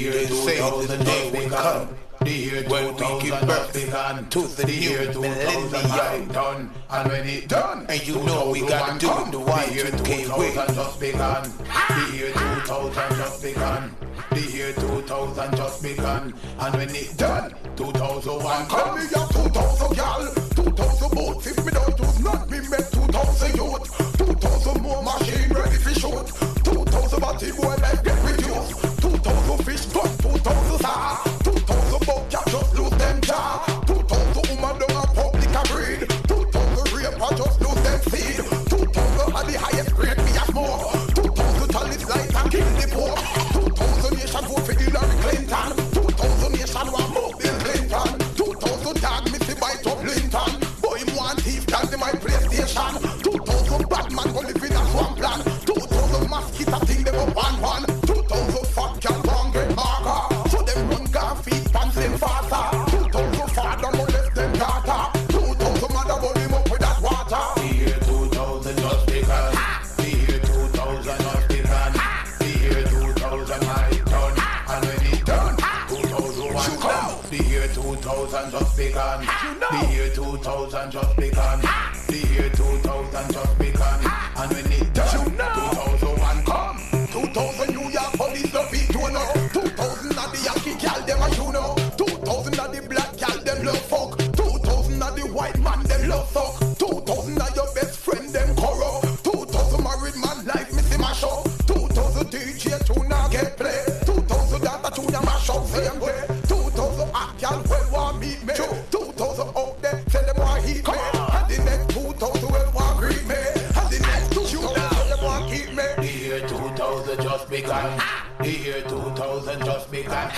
year 2000 just begun. The year 2000 just begun. To the new millennium done. And when it done, and you know we gotta do it the Y2K way. Just begun. The year 2000 just begun. The year 2000 just begun. And when it done, 2001 come. Me a 2000 gal, 2000 boats. If me don't use not me make 2000 youth. 2000 more machine ready for shoot. 2000 batty boy life get reduced. 2000 fish gun, 2000 star. 2000 buck cat just lose them jaw. 2000 woman down a public a breed. 2000 rape a just lose them seed. 2000 are the highest grade me a smoke. 2000 chalice light and kill the poor. 2000 nation vote for Hillary Clinton. 2000 nation want more Bill Clinton. 2000 tag me fi bite up Linton. Boy him want thief tag me my PlayStation. 2000 Batman go live in a swamp land. 2000 mosquito thing them up one. 2000 fat cat won't get marker. So them run gun feet pants them faster. 2000 father molest them daughter. 2000 mother burn him up with that water. The year 2000 just begun. The year 2000 just begun. The year 2000 might done. And when it done, 2001 come. The year 2000 just begun. The year 2000 just begun. The year 2000 just begun. And when it done, 2001 come. 2000 New York police love it, you know. 2000 are the Yankee gal, them a you know. 2000 are the black gal, them love fuck. 2000 are the white man, them love suck. 2000 are your best friend, them corrupt. 2000 married man like Missy Mash up. 2000 DJ tuna get play. 2000 data tuna mash up same way. 2000 act gal well want meet me. 2000 out there say them want heat me. And the next 2000 well want greet me. And the next 2000 say them want keep me. The year 2000 just begun. The year 2000 just begun.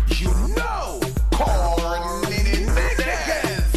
You know, corn in it niggas.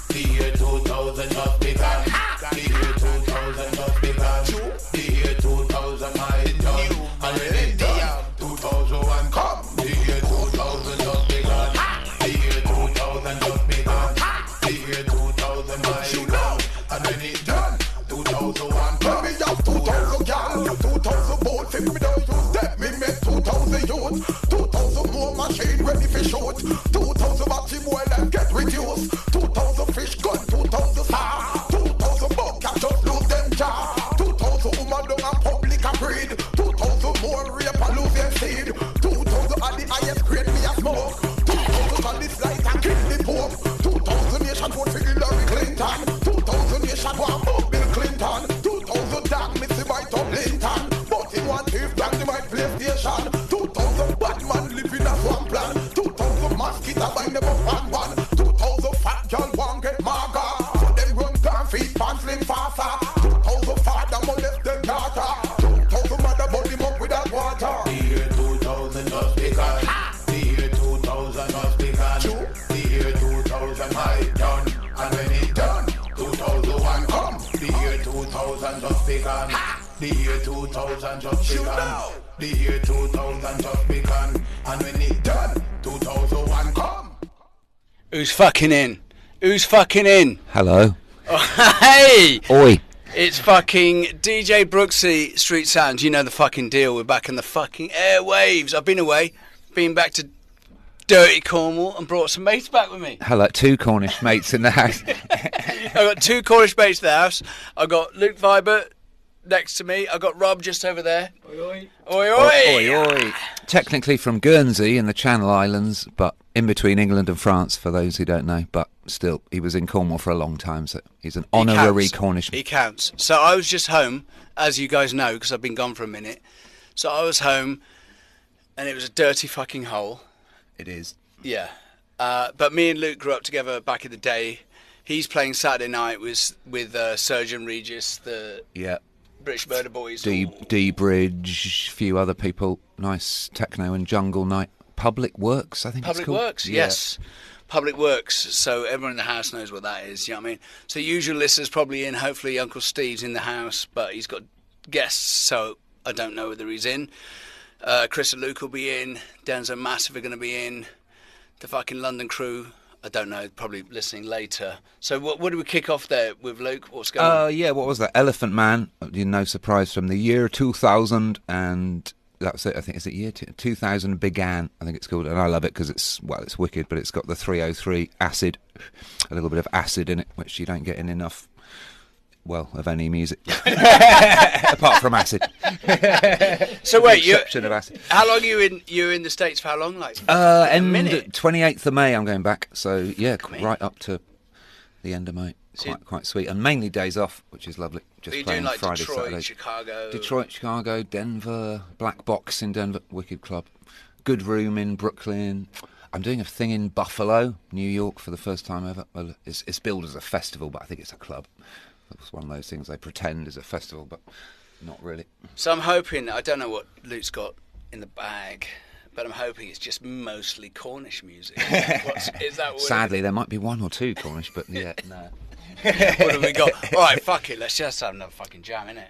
The year 2000 just begun. The year 2000 just begun. The year 2000 might done. And when it done, 2001 come. The year 2000 just begun. The year 2000 just begun. The year 2000 might done. And when it done, 2001 come. Me up 2000 gal, 2000 boats. If me don't use them, me make 2000 youth. 2000 more machine ready for shoot. 2000 batty boy life get reduced. 2000 fish gun, 2000 star. 2000 buck cat just lose them jaw. 2000 woman down a public a breed. 2000 more rape a lose them seed. 2000 are the highest grade me a smoke. 2000 chalice light and kill the pope. 2000 nation vote for Hillary Clinton. 2000 nation want more Bill Clinton. 2000 dog me see bite up Linton. But he want thief tag me my PlayStation. 2000 Batman live in a swamp land. 2000 mosquito bite them up one. 2000 fat girl won't get maga. So them run gun feet pants slim faster. 2000 father molest them daughter. 2000 mother burn him up with that water. The year 2000 just begun. The year 2000 just begun. The year 2000 might done. And when it done, 2001 come. The year 2000 just begun. The year 2000 just begun. The year 2000 just begun. And when it done, 2001 come. Who's fucking in? Who's fucking in? Hello. Oh, hey! Oi. It's fucking DJ Brooksy, Street Sounds. You know the fucking deal. We're back in the fucking airwaves. I've been away. Been back to dirty Cornwall and brought some mates back with me. Hello, 2 Cornish mates in the house. I got 2 Cornish mates in the house. I got Luke Vibert next to me. I got Rob just over there. Oi, oi. Oi, oi. Oi, oi. Technically from Guernsey in the Channel Islands, but in between England and France, for those who don't know. But still, he was in Cornwall for a long time, so he's an honorary Cornishman. He counts. So I was just home, as you guys know, because I've been gone for a minute. So I was home, and it was a dirty fucking hole. It is. Yeah. But me and Luke grew up together back in the day. He's playing Saturday night with Surgeon Regis, the British Murder Boys. D Bridge, a few other people. Nice techno and jungle night. Public Works, I think it's called. Public Works, yes. Public Works. So everyone in the house knows what that is, you know what I mean? So usual listeners probably in. Hopefully Uncle Steve's in the house, but he's got guests, so I don't know whether he's in. Chris and Luke will be in. Denzo and Massive are going to be in. The fucking London crew, I don't know, probably listening later. So what do we kick off there with, Luke? What's going on? Yeah, what was that? Elephant Man, no surprise, from the year 2000, and That's it. I think it's year 2000 began. I think it's called, and I love it because it's wicked. But it's got the 303 acid, a little bit of acid in it, which you don't get in enough. Well, of any music, apart from acid. So wait, of acid. How long are you in the States for? How long? Like end 28th of May. I'm going back. So yeah, right up to the end of May. Quite sweet, and mainly days off, which is lovely. Just playing doing like Friday, Detroit, Saturday. Chicago, Denver, Black Box in Denver, wicked club. Good Room in Brooklyn. I'm doing a thing in Buffalo, New York, for the first time ever. Well, it's billed as a festival, but I think it's a club. It's one of those things they pretend is a festival, but not really. So I'm hoping, I don't know what Luke's got in the bag, but I'm hoping it's just mostly Cornish music. Is that weird? Sadly, there might be one or two Cornish, but yeah, no. What have we got? All right, fuck it, let's just have another fucking jam, innit?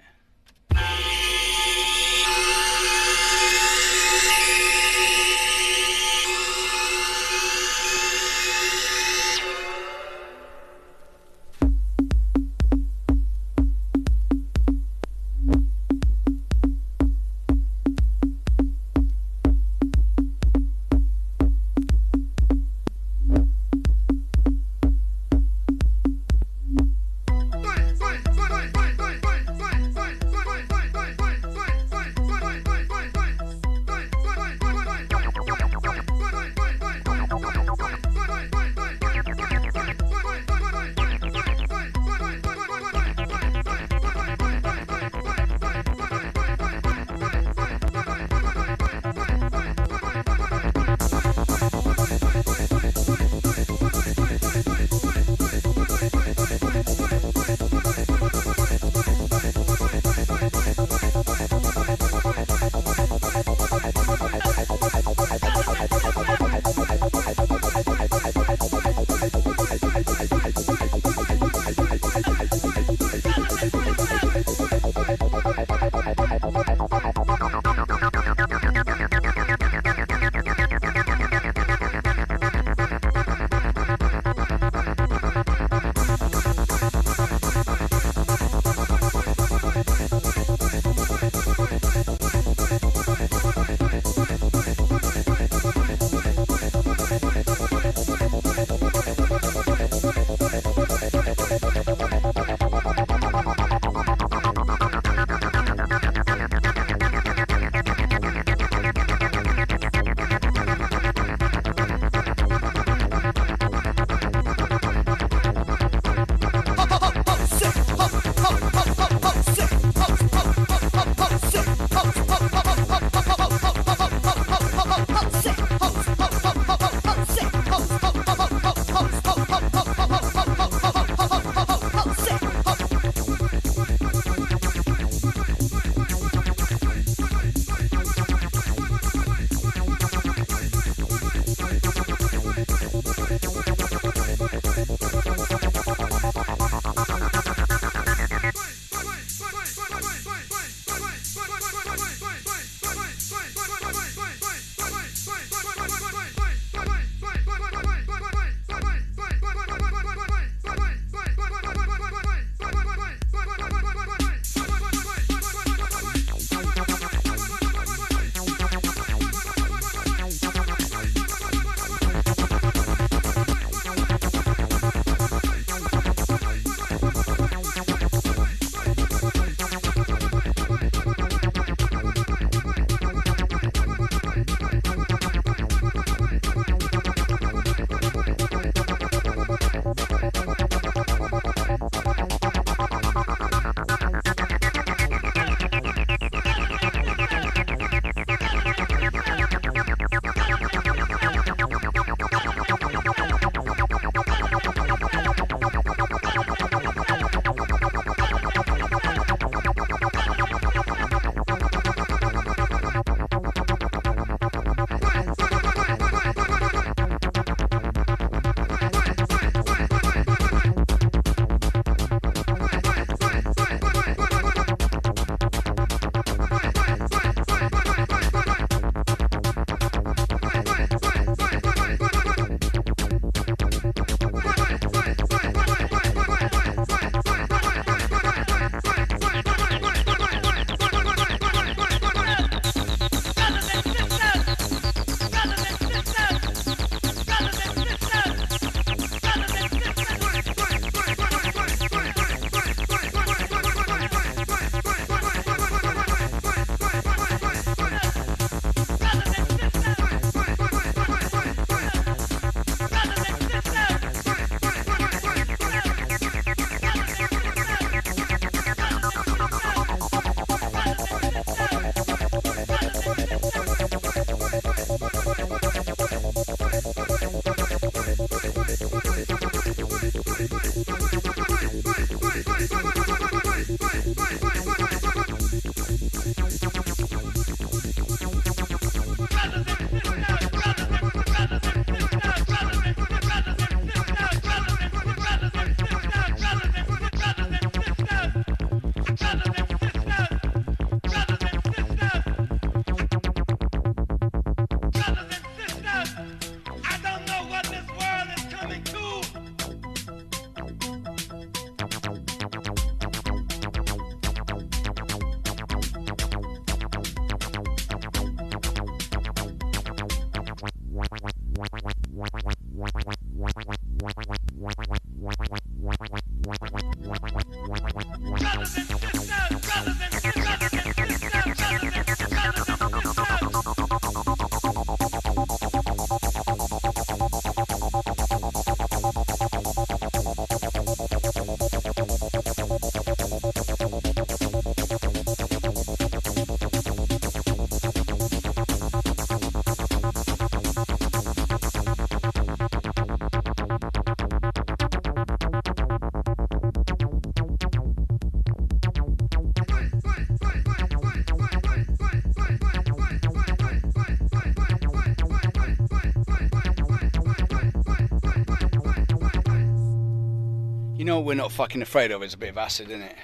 know what we're not fucking afraid of? It's a bit of acid, isn't it?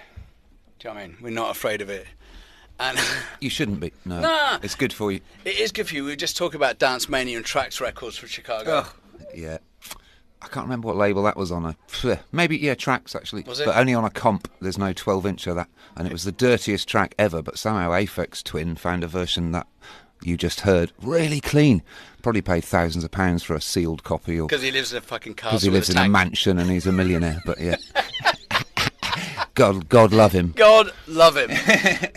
Do you know what I mean? We're not afraid of it. And You shouldn't be. No. Nah. It's good for you. It is good for you. We were just talking about Dance Mania and Trax Records for Chicago. Yeah. I can't remember what label that was on. Maybe, Tracks, actually. Was it? But only on a comp. There's no 12-inch of that. And it was the dirtiest track ever, but somehow Aphex Twin found a version that you just heard really clean. Probably paid thousands of pounds for a sealed copy. Because he lives in a fucking castle. Because he lives with in a tank. mansion and he's a millionaire, but yeah. God love him. God love him.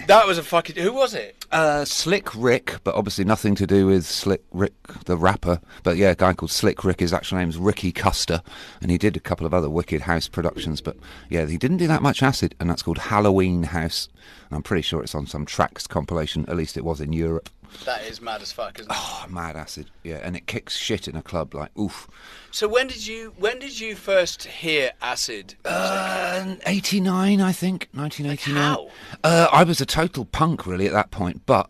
That was a fucking... Who was it? Slick Rick, but obviously nothing to do with Slick Rick, the rapper. But yeah, a guy called Slick Rick. His actual name's Ricky Custer, and he did a couple of other wicked house productions. But yeah, he didn't do that much acid, and that's called Halloween House. And I'm pretty sure it's on some Tracks compilation. At least it was in Europe. That is mad as fuck, isn't it? Oh, mad acid. Yeah, and it kicks shit in a club like oof. So when did you first hear acid? 89, I think, 1989. How? I was a total punk really at that point, but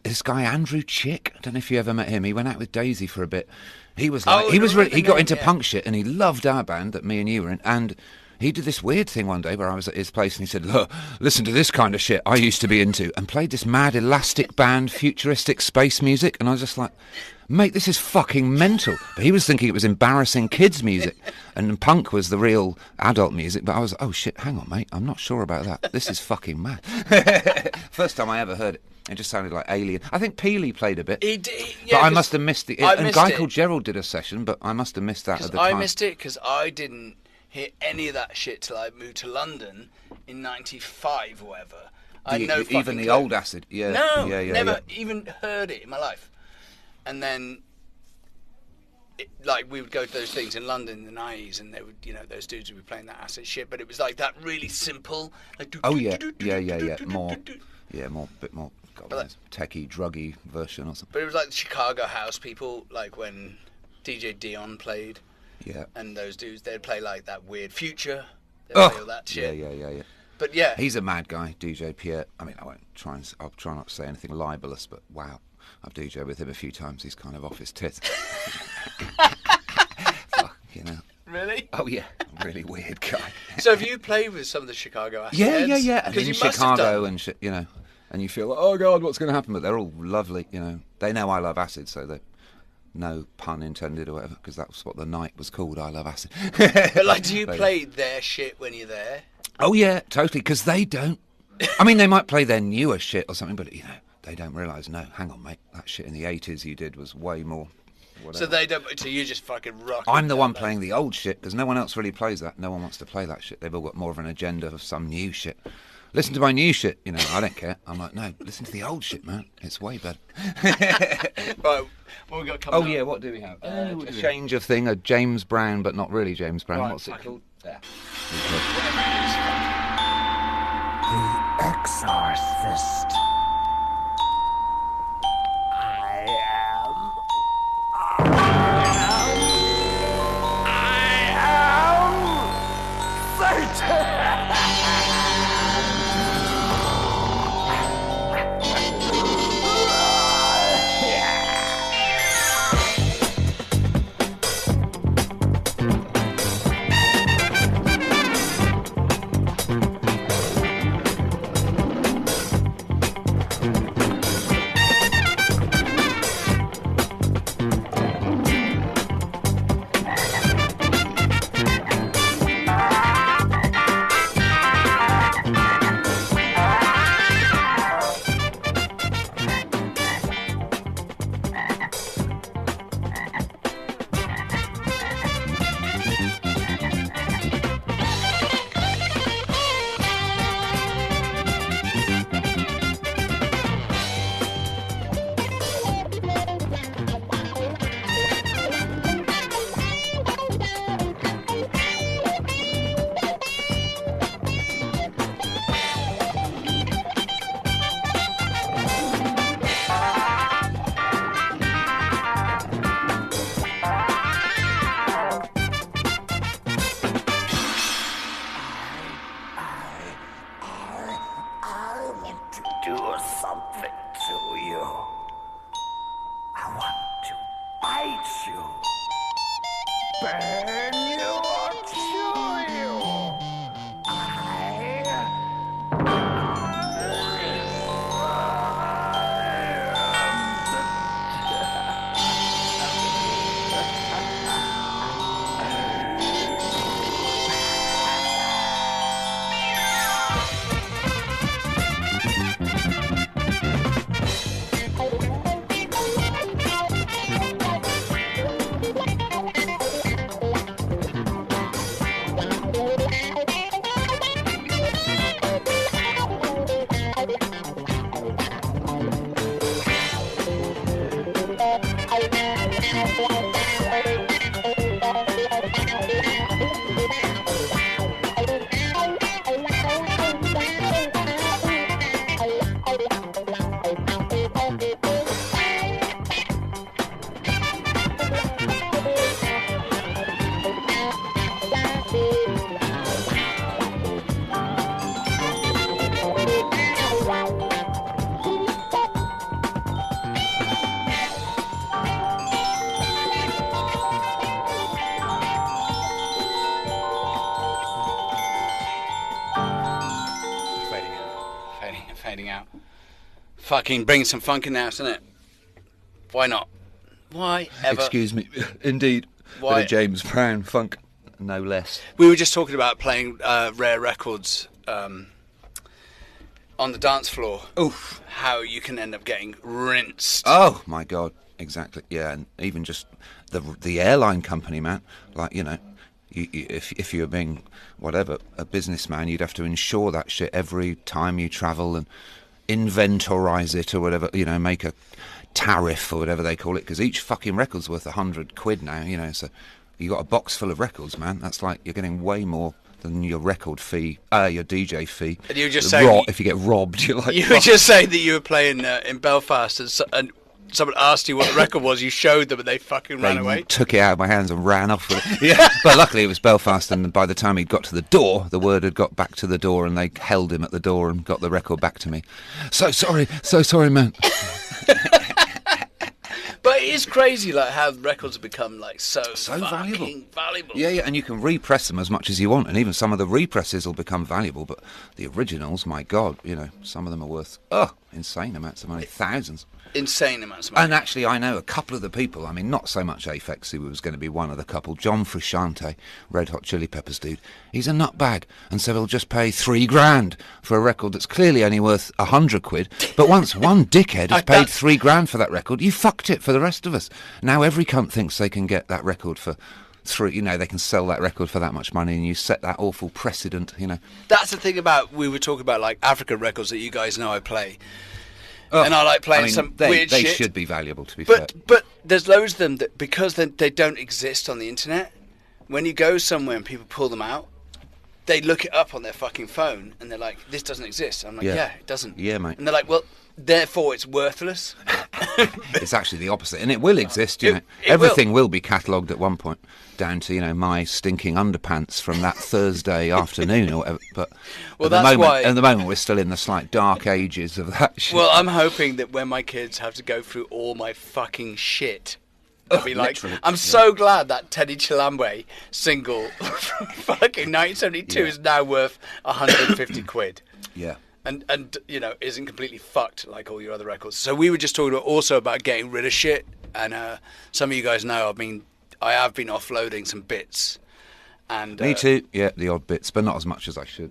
this guy Andrew Chick, I don't know if you ever met him. He went out with Daisy for a bit. He was like, he got into punk shit, and he loved our band that me and you were in, and he did this weird thing one day where I was at his place and he said, look, listen to this kind of shit I used to be into, and played this mad elastic band, futuristic space music, and I was just like, mate, this is fucking mental. But he was thinking it was embarrassing kids' music, and punk was the real adult music, but I was, oh shit, hang on, mate, I'm not sure about that. This is fucking mad. First time I ever heard it. It just sounded like Alien. I think Peely played a bit. But I must have missed it. And a guy called Gerald did a session, but I must have missed that at the time. I missed it because I didn't hear any of that shit till I moved to London in '95 or whatever. I had no fucking even the clue. old acid, yeah. No, yeah, never even heard it in my life. And then, we would go to those things in London in the '90s, and they would, those dudes would be playing that acid shit. But it was like that really simple. Like, oh yeah, more, bit more. Techie, druggy version or something. But it was like the Chicago house people, like when DJ Dion played. Yeah. And those dudes, they'd play like that weird Future. They'd play all that shit. Yeah. But yeah. He's a mad guy, DJ Pierre. I mean, I'll try not to say anything libelous, but wow. I've DJed with him a few times. He's kind of off his tits. Fuck, Really? Oh, yeah. Really weird guy. So have you played with some of the Chicago acid Yeah. heads? And in Chicago and shit, and you feel like, oh, God, what's going to happen? But they're all lovely, They know I love acid, so they... No pun intended or whatever, because that's what the night was called, I Love Acid. But do you play their shit when you're there? Oh yeah, totally, because they don't. I mean, they might play their newer shit or something, but they don't realise, no, hang on mate, that shit in the 80s you did was way more whatever. So they don't, so you just fucking rock. I'm the one playing the old shit, because no one else really plays that. No one wants to play that shit. They've all got more of an agenda of some new shit. Listen to my new shit, I don't care. I'm like, no, listen to the old shit, man. It's way better. Right, what we got coming up? Yeah, what do we have? A change of thing, a James Brown, but not really James Brown. Right, what's it called? There. The Exorcist. Burn you or chew you. Fading out. Fucking bring some funk in the house, innit? Why not? Why ever? Excuse me. Indeed. Why? Bit of James Brown funk, no less. We were just talking about playing rare records on the dance floor. Oof. How you can end up getting rinsed. Oh my God. Exactly. Yeah, and even just the airline company, man. Like, you know, if you're being whatever a businessman, you'd have to insure that shit every time you travel and inventorize it or whatever. You know, make a tariff or whatever they call it, because each fucking record's worth £100 now. You know, so you got a box full of records, man. That's like you're getting way more than your record fee, your DJ fee. And you were just saying, if you get robbed, you're like, you were just saying that you were playing in Belfast and someone asked you what the record was, you showed them and they fucking ran away. Took it out of my hands and ran off with it. Yeah. But luckily it was Belfast, and by the time he'd got to the door, the word had got back to the door and they held him at the door and got the record back to me. So sorry, man. But it is crazy, like, how records have become, like, so valuable. valuable. Yeah, and you can repress them as much as you want, and even some of the represses will become valuable, but the originals, my God, you know, some of them are worth, insane amounts of money, thousands. Insane amounts of money. And actually, I know a couple of the people, I mean, not so much Aphex, who was going to be one of the couple, John Frusciante, Red Hot Chili Peppers dude, he's a nutbag, and so he'll just pay $3,000 for a record that's clearly only worth £100, but once one dickhead has paid $3,000 for that record, you fucked it for the rest of us. Now every cunt thinks they can get that record for they can sell that record for that much money, and you set that awful precedent, you know. That's the thing about, we were talking about, like, African records that you guys know I play. And I like playing some weird shit. They should be valuable, to be fair. But there's loads of them that, because they don't exist on the internet, when you go somewhere and people pull them out, they look it up on their fucking phone and they're like, this doesn't exist. I'm like, yeah, it doesn't. Yeah, mate. And they're like, well, therefore it's worthless. It's actually the opposite, and it will exist, you know. Everything will be catalogued at one point, down to, you know, my stinking underpants from that Thursday afternoon or whatever. But well, at the moment we're still in the slight dark ages of that shit. Well, I'm hoping that when my kids have to go through all my fucking shit, they'll be like, I'm so glad that Teddy Chilambwe single from fucking 1972 is now worth £150. Yeah. And you know, isn't completely fucked like all your other records. So we were just talking about getting rid of shit, and some of you guys know I have been offloading some bits. And me too. Yeah, the odd bits, but not as much as I should.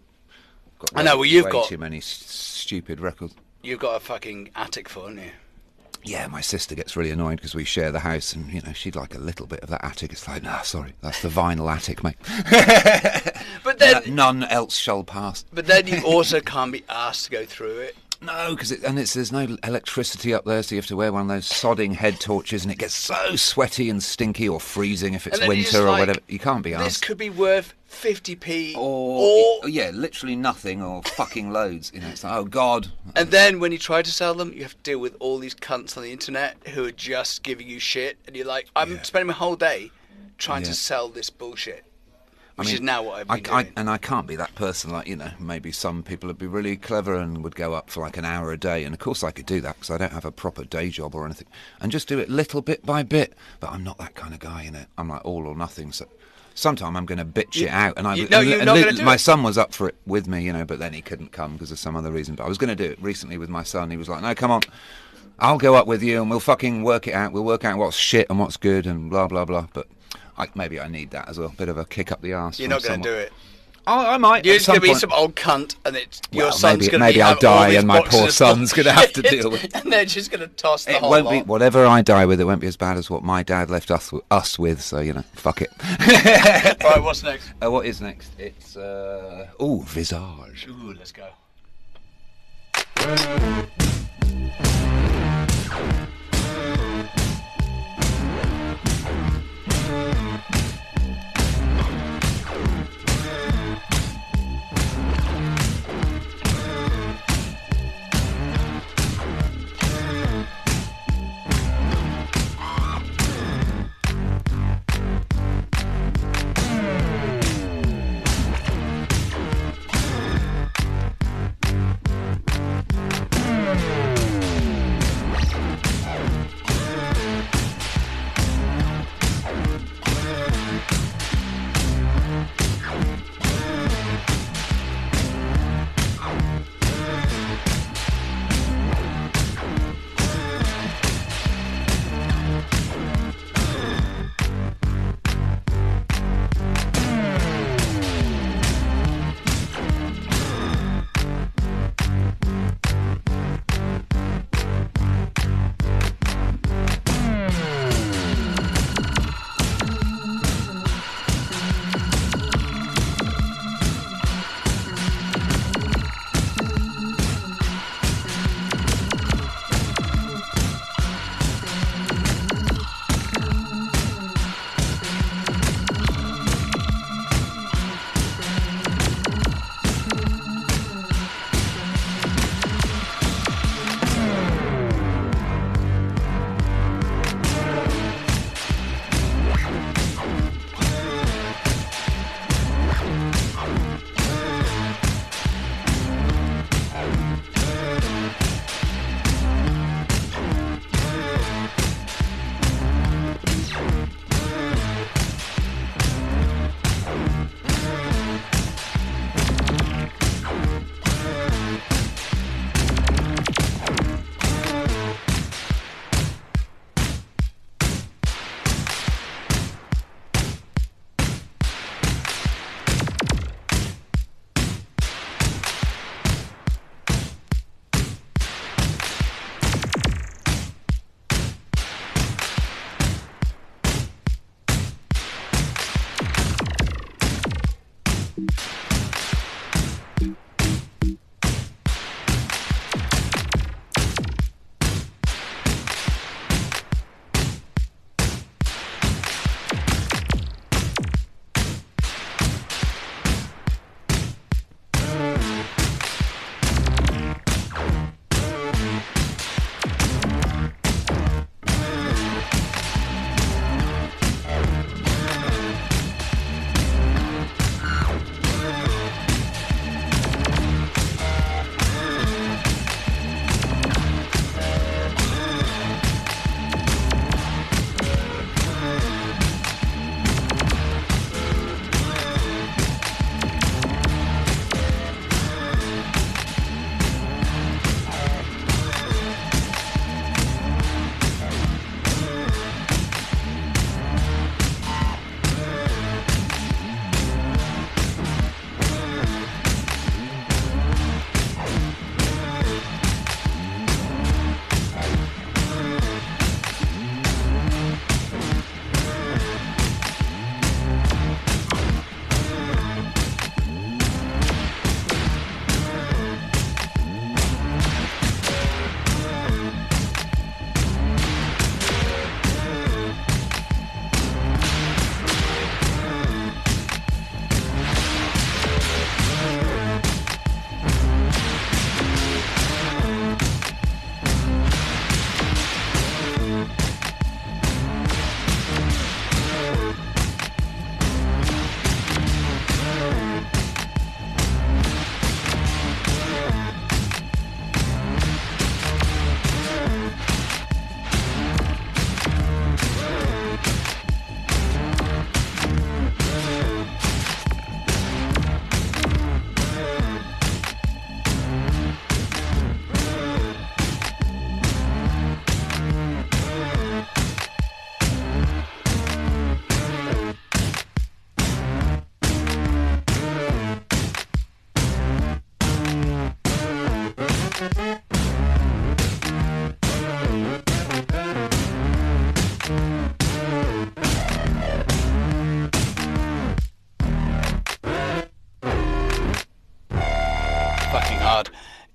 I know. Well, you've got too many stupid records. You've got a fucking attic full, haven't you? Yeah, my sister gets really annoyed because we share the house, and, you know, she'd like a little bit of that attic. It's like, nah, sorry, that's the vinyl attic, mate. But then none else shall pass. But then you also can't be asked to go through it. No, because there's no electricity up there, so you have to wear one of those sodding head torches, and it gets so sweaty and stinky or freezing if it's winter or whatever. You can't be asked. This could be worth 50p or yeah, literally nothing, or fucking loads. You know, it's like, oh God. And then when you try to sell them, you have to deal with all these cunts on the internet who are just giving you shit, and you're like, I'm spending my whole day trying to sell this bullshit. Which is now what I've been doing. And I can't be that person, like, you know, maybe some people would be really clever and would go up for like an hour a day, and of course I could do that because I don't have a proper day job or anything, and just do it little bit by bit, but I'm not that kind of guy, you know. I'm like all or nothing, so sometime I'm going to bitch it out, and my son was up for it with me, you know, but then he couldn't come because of some other reason, but I was going to do it recently with my son. He was like, no, come on, I'll go up with you and we'll fucking work it out, we'll work out what's shit and what's good and blah blah blah. But maybe I need that as well, bit of a kick up the arse. You're not going to do it. I might. You're just going to be some old cunt, and your son's going to maybe I'll die, and my poor son's going to have to deal with it. And they're just going to toss the whole lot. It won't be whatever I die with. It won't be as bad as what my dad left us with. So, you know, fuck it. Right, what's next? What is next? It's Visage. Ooh, let's go.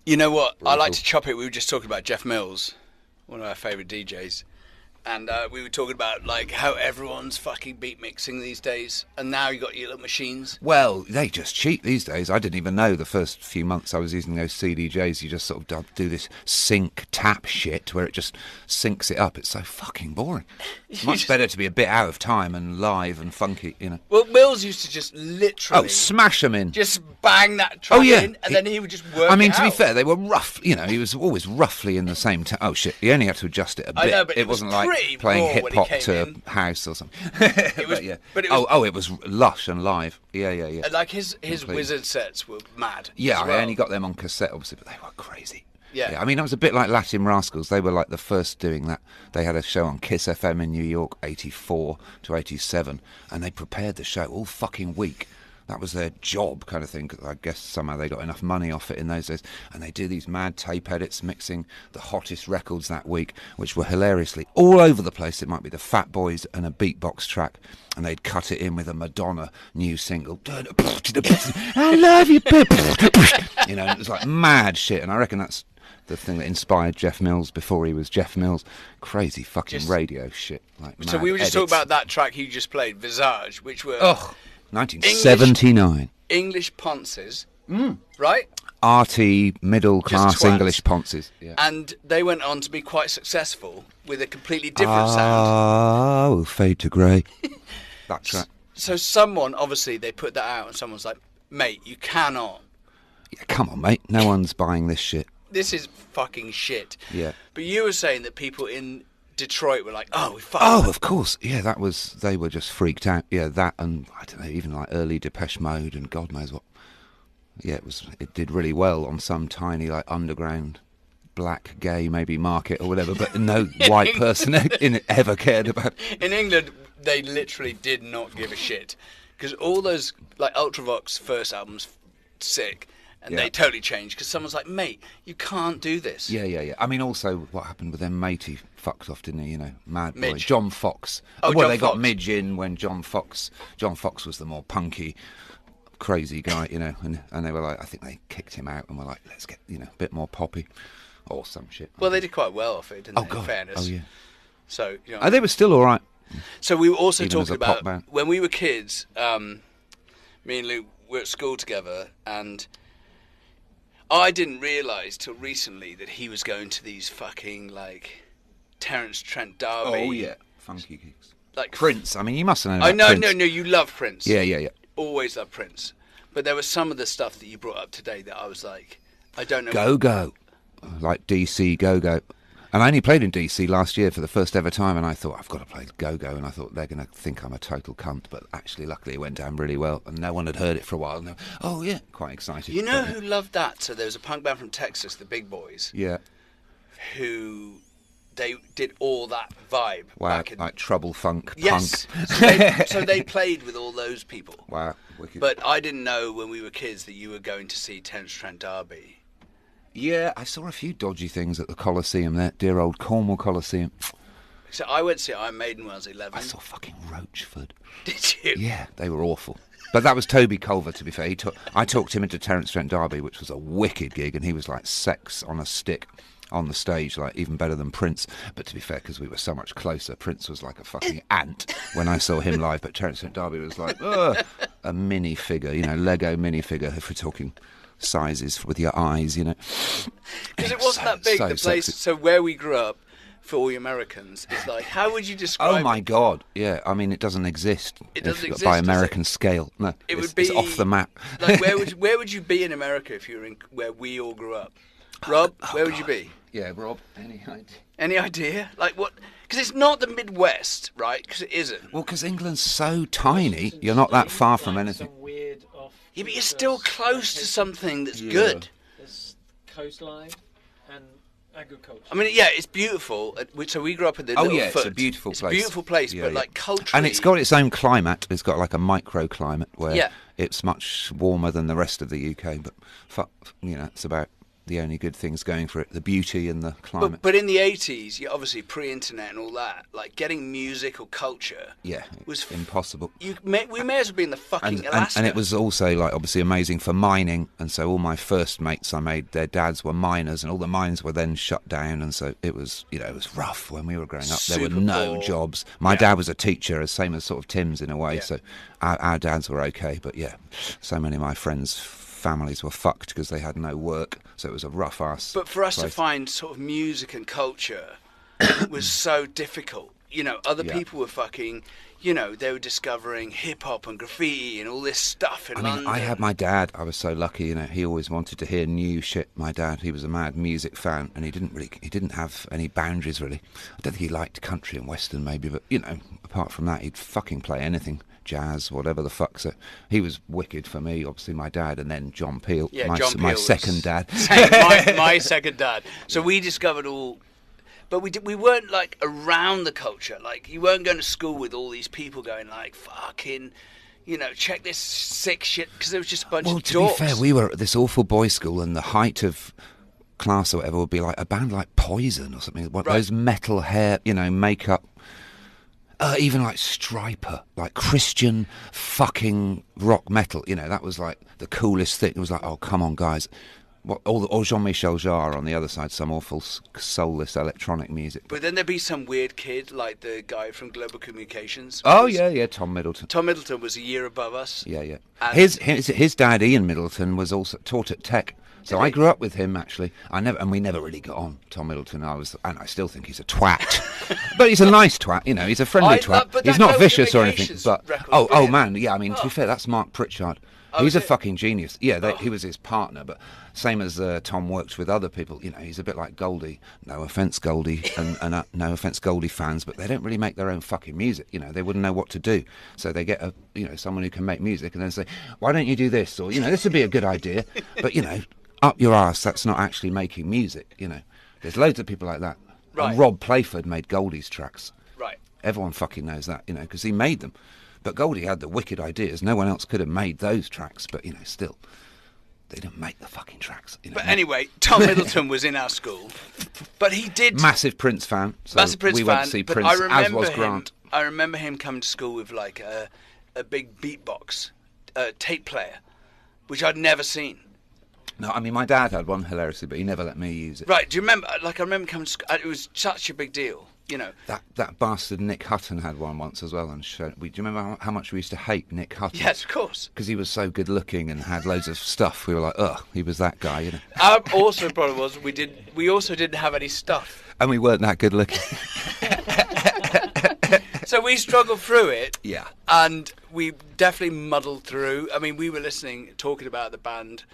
You know what? I like Brutal. to chop it. We were just talking about Jeff Mills, one of our favourite DJs. And we were talking about like how everyone's fucking beat mixing these days, and now you got your little machines. Well, they just cheat these days. I didn't even know the first few months I was using those CDJs. You just sort of do this sync tap shit where it just syncs it up. It's so fucking boring. It's much better to be a bit out of time and live and funky, you know. Well, Mills used to just literally smash them in. just bang that track in, and then he would just work. I mean, it to be out. fair, they were rough. You know, he was always roughly in the same. Oh shit! He only had to adjust it a bit. I know, but it was wasn't like pretty playing raw hip when he hop came to in. house or something. It was, but yeah. but it was, it was lush and live. Yeah. and like his Completely. Wizard sets were mad. Yeah, as well. I only got them on cassette, obviously, but they were crazy. Yeah. I mean, it was a bit like Latin Rascals. They were like the first doing that. They had a show on Kiss FM in New York, 84 to 87, and they prepared the show all fucking week. That was their job kind of thing, 'cause I guess somehow they got enough money off it in those days. And they do these mad tape edits mixing the hottest records that week, which were hilariously all over the place. It might be the Fat Boys and a beatbox track, and they'd cut it in with a Madonna new single. I love you, you know, it was like mad shit. And I reckon that's the thing that inspired Jeff Mills before he was Jeff Mills. Crazy fucking radio shit. Like So mad we were just edits. talking about that track you just played, Visage, which were 1979. English ponces, right? Arty, middle class twats. English ponces. Yeah. And they went on to be quite successful with a completely different sound. Oh, fade to grey. That's right. So someone, obviously, they put that out, and someone's like, mate, you cannot. Yeah, come on, mate. No one's buying this shit. This is fucking shit. Yeah. But you were saying that people in Detroit were like, oh, we fucked Oh, them. of course. Yeah, they were just freaked out. Yeah, that and, I don't know, even like early Depeche Mode and God knows what. Yeah, it did really well on some tiny, like, underground black gay maybe market or whatever, but no white person in it ever cared about it. In England, they literally did not give a shit. Because all those, like, Ultravox first albums, sick. And Yeah. they totally changed because someone's like, mate, you can't do this. Yeah. I mean, also, what happened with them, matey fucked off, didn't he? You know, mad boy. Midge. John Fox. Oh, well, John they got Fox. Midge in when John Fox was the more punky, crazy guy, you know, and they were like, I think they kicked him out and were like, let's get, you know, a bit more poppy or some shit. Well, they did quite well off it, didn't Oh, they, God. in fairness. Oh, yeah. So, you know. Oh, they were still all right. So we were also Even as talking a pop about band. when we were kids. Me and Luke were at school together, and I didn't realise till recently that he was going to these fucking like Terence Trent D'Arby. Oh, yeah. Funky gigs. like Prince. I mean, you must know I about know, Prince. no. You love Prince. Yeah. Always love Prince. But there was some of the stuff that you brought up today that I was like, I don't know. Go. Like DC Go. And I only played in DC last year for the first ever time, and I thought, I've got to play Go-Go, and I thought they're going to think I'm a total cunt, but actually, luckily, it went down really well, and no one had heard it for a while, and they were, oh, yeah, quite excited. You know But, who loved that? So there was a punk band from Texas, the Big Boys, Yeah. who they did all that vibe. Wow, back in, like trouble funk, yes. punk. So they played with all those people. Wow, wicked. But I didn't know when we were kids that you were going to see Terence Trent D'Arby. Yeah, I saw a few dodgy things at the Coliseum there, dear old Cornwall Coliseum. So I went to see Iron Maiden when I was 11. I saw fucking Roachford. Did you? Yeah, they were awful. But that was Toby Culver, to be fair. I talked him into Terence Trent D'Arby, which was a wicked gig, and he was like sex on a stick on the stage, like even better than Prince. But to be fair, because we were so much closer, Prince was like a fucking ant when I saw him live, but Terence Trent D'Arby was like a mini figure, Lego mini figure, if we're talking sizes with your eyes, Because it wasn't that big, so the place. sexy. So where we grew up, for all you Americans, is like, how would you describe Oh my God! Yeah, I mean it doesn't exist. It doesn't exist, by does American scale. No, It it's, would be it's off the map. Like where would you be in America if you were in where we all grew up? Rob, where would you be? Yeah, Rob. Any idea? Any idea? Like what? Because it's not the Midwest, right? Because it isn't. Well, because England's so tiny, you're not that far from anything. Some weird off. Yeah, but you're still close to something that's Yeah. good. There's coastline and agriculture. I mean, yeah, it's beautiful. So we grew up in the Oh Little yeah, it's a Foot. beautiful It's place. a beautiful place, Yeah, but yeah. like culturally, And it's got its own climate. It's got like a microclimate where Yeah. it's much warmer than the rest of the UK. But it's about the only good things going for it, the beauty and the climate. But in the 80s, you obviously pre-internet and all that, like getting music or culture was impossible. We may as well be in the fucking Alaska. And it was also like obviously amazing for mining, and so all my first mates I made, their dads were miners, and all the mines were then shut down, and so it was, it was rough when we were growing up. There were no jobs. My dad was a teacher, same as sort of Tim's in a way, so our dads were okay, but so many of my friends' families were fucked because they had no work, so it was a rough ass. But for us to find sort of music and culture was so difficult. Other people were fucking, they were discovering hip hop and graffiti and all this stuff in London. I had my dad. I was so lucky. He always wanted to hear new shit. My dad, he was a mad music fan, and he didn't have any boundaries really. I don't think he liked country and western maybe, but apart from that, he'd fucking play anything. Jazz, whatever the fuck. So he was wicked for me, obviously my dad, and then John Peel, my second dad. my second dad. So we discovered all, but we weren't like around the culture. Like you weren't going to school with all these people going like fucking, check this sick shit, because there was just a bunch of dorks. Well, to be fair, we were at this awful boys' school, and the height of class or whatever would be like a band like Poison or something. Those metal hair, makeup. Even like Striper, like Christian fucking rock metal, that was like the coolest thing. It was like, oh, come on, guys. Or Jean-Michel Jarre on the other side, some awful soulless electronic music. But then there'd be some weird kid, like the guy from Global Communications. Oh, Tom Middleton. Tom Middleton was a year above us. Yeah. His dad, Ian Middleton, was also taught at Tech. So I grew up with him, actually. We never really got on. Tom Middleton, and I still think he's a twat. But he's a nice twat, he's a friendly twat. He's not vicious or anything. But man, to be fair, that's Mark Pritchard. He's a fucking genius. Yeah, he was his partner, but same as Tom worked with other people. He's a bit like Goldie. No offence, Goldie, and no offence, Goldie fans, but they don't really make their own fucking music. They wouldn't know what to do, so they get someone who can make music, and then say, why don't you do this, or this would be a good idea, but up your arse, that's not actually making music, There's loads of people like that. Right. And Rob Playford made Goldie's tracks. Right. Everyone fucking knows that, because he made them. But Goldie had the wicked ideas. No one else could have made those tracks, but, still, they didn't make the fucking tracks. But anyway, Tom Middleton was in our school, but he did... Massive Prince fan. So Massive Prince we fan, went to see Prince, as was Grant. I remember him coming to school with, like, a big beatbox tape player, which I'd never seen. No, my dad had one, hilariously, but he never let me use it. Right, do you remember? Like, I remember coming to school, it was such a big deal, That bastard Nick Hutton had one once as well, and do you remember how much we used to hate Nick Hutton? Yes, of course. Because he was so good looking and had loads of stuff. We were like, ugh, he was that guy, Our also problem was we also didn't have any stuff. And we weren't that good looking. So we struggled through it. Yeah. And we definitely muddled through. We were talking about the band.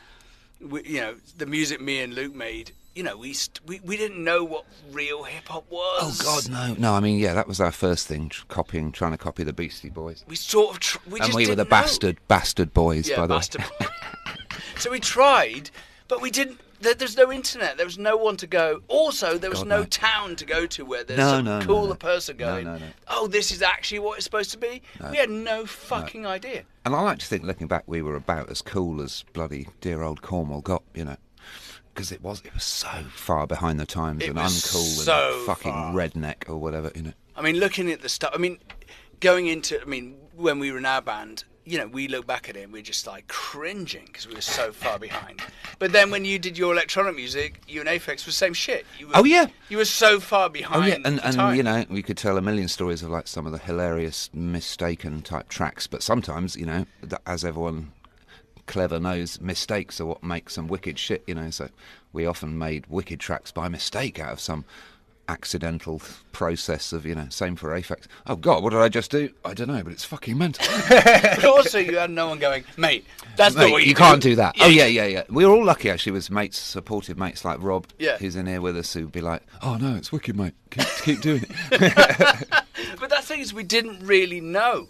The music me and Luke made, we didn't know what real hip-hop was. Oh, God, no. That was our first thing, trying to copy the Beastie Boys. We sort of... we were the bastard boys, by the way. So we tried, but we didn't... There's no internet. There was no one to go. Also, there was no town to go to where there's some cooler person going, oh, this is actually what it's supposed to be? No. We had no fucking idea. And I like to think, looking back, we were about as cool as bloody dear old Cornwall got, because it was so far behind the times and uncool and fucking redneck or whatever, Looking at the stuff, going into, when we were in our band, we look back at it and we're just like cringing because we were so far behind. But then when you did your electronic music, you and Aphex were the same shit. You were so far behind. Oh yeah, and we could tell a million stories of like some of the hilarious mistaken type tracks. But sometimes, as everyone clever knows, mistakes are what make some wicked shit. So we often made wicked tracks by mistake out of some accidental process of, same for Aphex. Oh God, what did I just do? I don't know, but it's fucking mental. But also you had no one going, mate, that's not what you can't do that. Yeah. Oh yeah. We were all lucky actually with mates, supportive mates like Rob, who's in here with us, who'd be like, oh no, it's wicked, mate. Keep doing it. But that thing is, we didn't really know.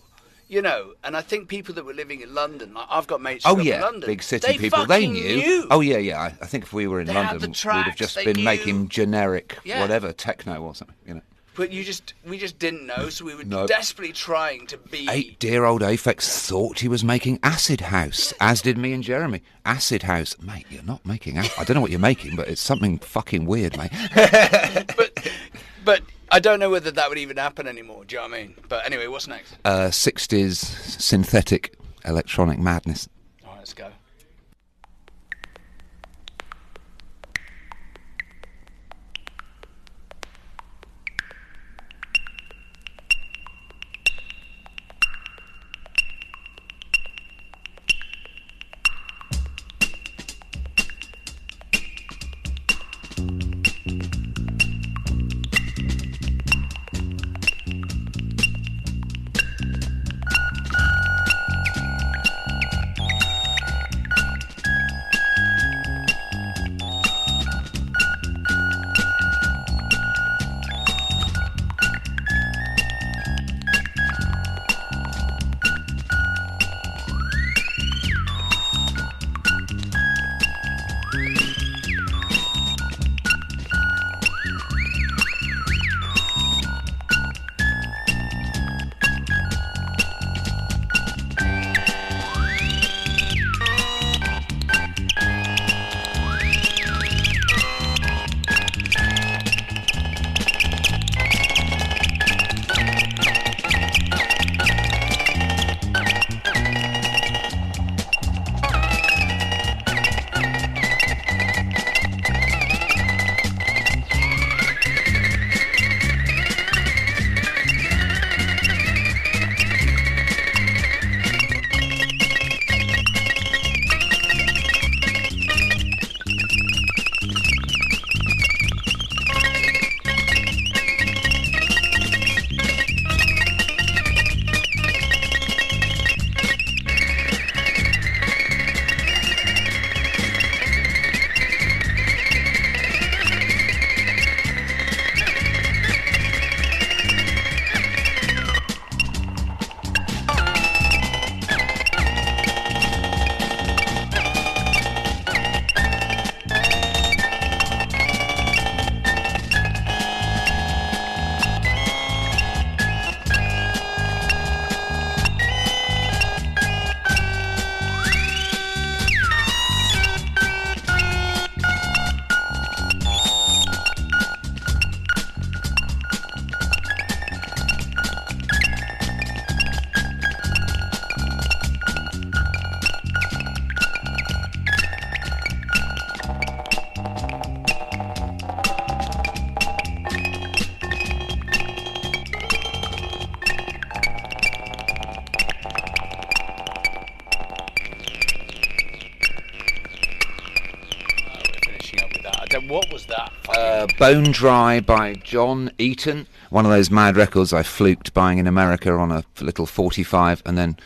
And I think people that were living in London, like I've got mates who in London, big city people, they knew. Oh yeah. I think if we were in London, we'd have just been making generic whatever techno or something. But we just didn't know, so we were No. desperately trying to be. Dear old Aphex thought he was making Acid House, as did me and Jeremy. Acid House. Mate, you're not making acid. I don't know what you're making, but it's something fucking weird, mate. But I don't know whether that would even happen anymore. Do you know what I mean? But anyway, what's next? 60s synthetic electronic madness. All right, let's go. What was that? Bone Dry by John Eaton. One of those mad records I fluked buying in America on a little 45, and then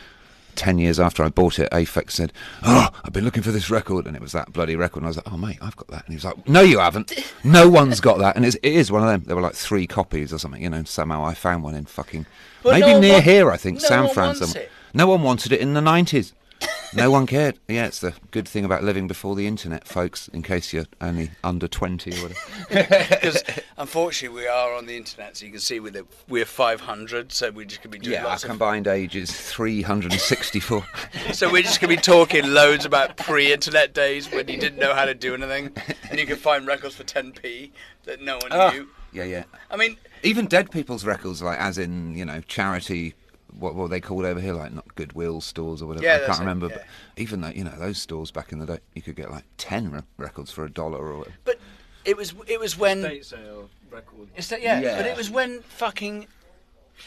10 years after I bought it, Aphex said, "Oh, I've been looking for this record," and it was that bloody record, and I was like, "Oh mate, I've got that," and he was like, "No you haven't, no one's got that," and it is one of them. There were like 3 copies or something, you know, and somehow I found one in fucking, Well, maybe no near one- here I think, no San one Fran wants somewhere. it. No one wanted it in the 90s. No one cared. Yeah, it's the good thing about living before the internet, folks, in case you're only under 20 or whatever. Because unfortunately we are on the internet, so you can see we're 500, so we're just going to be doing Yeah, our lots of... combined age is 364. So we're just going to be talking loads about pre-internet days when you didn't know how to do anything, and you could find records for 10p that no one knew. Yeah. I mean, Even dead people's records, like as in, you know, charity, what were they called over here, like not Goodwill stores or whatever. Yeah, I that's can't it, remember, yeah. but even though, you know, those stores back in the day, you could get like 10 records for $1 or whatever. but it was when... Estate sale record. Yeah, Yeah. but it was when fucking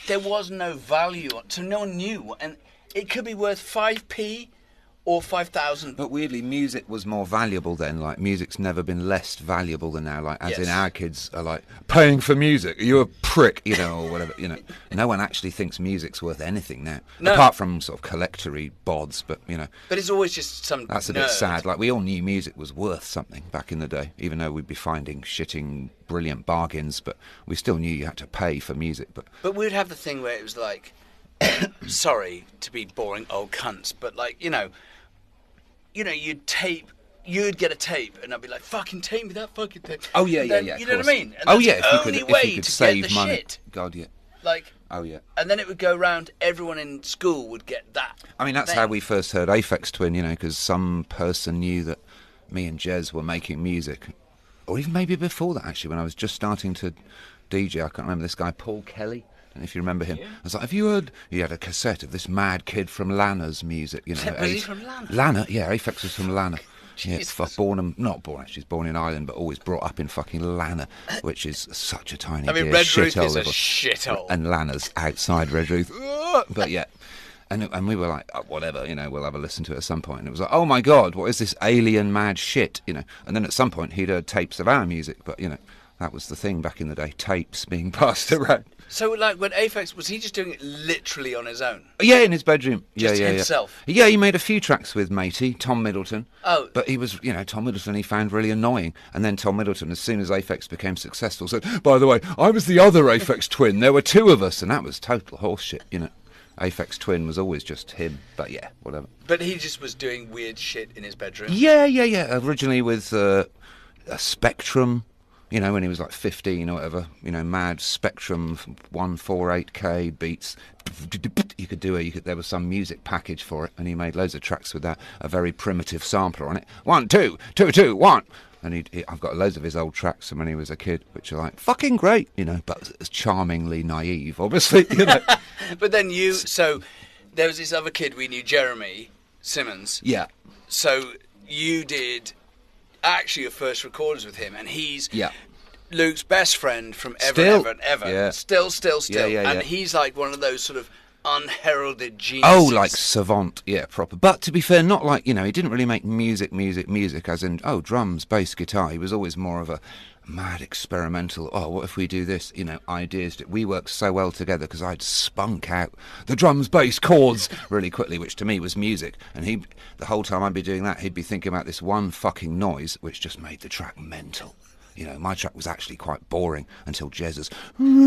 there was no value, so no one knew, and it could be worth 5p or 5,000. But weirdly, music was more valuable then. Like, music's never been less valuable than now. Like, as in Yes. our kids are like, paying for music, are you a prick, you know, or whatever, you know. No one actually thinks music's worth anything now. No. Apart from sort of collectory bods, but, you know, But it's always just some that's a bit nerd. sad. Like, we all knew music was worth something back in the day, even though we'd be finding shitting brilliant bargains, but we still knew you had to pay for music. But We'd have the thing where it was like, sorry to be boring old cunts, but like, you know, you'd tape you'd get a tape, and I'd be like, "Fucking tape me that fucking tape." Oh yeah, And then, yeah. You know what I mean? And Oh that's yeah, the only way if you could to save get the money. shit. God, yeah. Like. Oh yeah. And then it would go round. Everyone in school would get that. I mean, that's how we first heard Aphex Twin, you know, because some person knew that me and Jez were making music, or even maybe before that, actually, when I was just starting to DJ. I can't remember this guy, Paul Kelly. I don't know if you remember him. Yeah. I was like, have you heard? He had a cassette of this mad kid from Lana's music, you know. Was he from Lana? Lana, yeah, Aphex was from Lana. Yeah, Jesus. not born actually, he's born in Ireland, but always brought up in fucking Lana, which is such a tiny I mean, dear Red Ruth shithole is a little- shithole. and Lana's outside Red Ruth. But yeah, and we were like, oh, whatever, you know, we'll have a listen to it at some point. And it was like, oh my God, what is this alien mad shit, you know? And then at some point he'd heard tapes of our music, but you know, that was the thing back in the day, tapes being passed around. So, like, when Aphex, was he just doing it literally on his own? Yeah, in his bedroom. Just yeah, himself? Yeah, he made a few tracks with matey, Tom Middleton. Oh. But he was, you know, Tom Middleton he found really annoying. And then Tom Middleton, as soon as Aphex became successful, said, by the way, I was the other Aphex Twin. There were two of us. And that was total horseshit, you know. Aphex Twin was always just him. But yeah, whatever. But he just was doing weird shit in his bedroom? Yeah. Originally with a Spectrum, you know, when he was like 15 or whatever, you know, mad Spectrum 148K beats. You could do there was some music package for it, and he made loads of tracks with that, a very primitive sampler on it. 1, 2, 2, 2, 1. And I've got loads of his old tracks from when he was a kid, which are like fucking great, you know, but charmingly naive, obviously, you know. But then so there was this other kid we knew, Jeremy Simmons. Yeah. So you did actually your first recordings with him, and he's Yeah. Luke's best friend from ever Still. and ever and ever. Yeah. Still. Yeah. And he's like one of those sort of unheralded geniuses. Oh, like savant, yeah, proper. But to be fair, not like, you know, he didn't really make music as in, oh, drums, bass, guitar. He was always more of a mad experimental, oh, what if we do this, you know, ideas. We worked so well together because I'd spunk out the drums, bass, chords really quickly, which to me was music. And the whole time I'd be doing that, he'd be thinking about this one fucking noise, which just made the track mental. You know, my track was actually quite boring until Jez's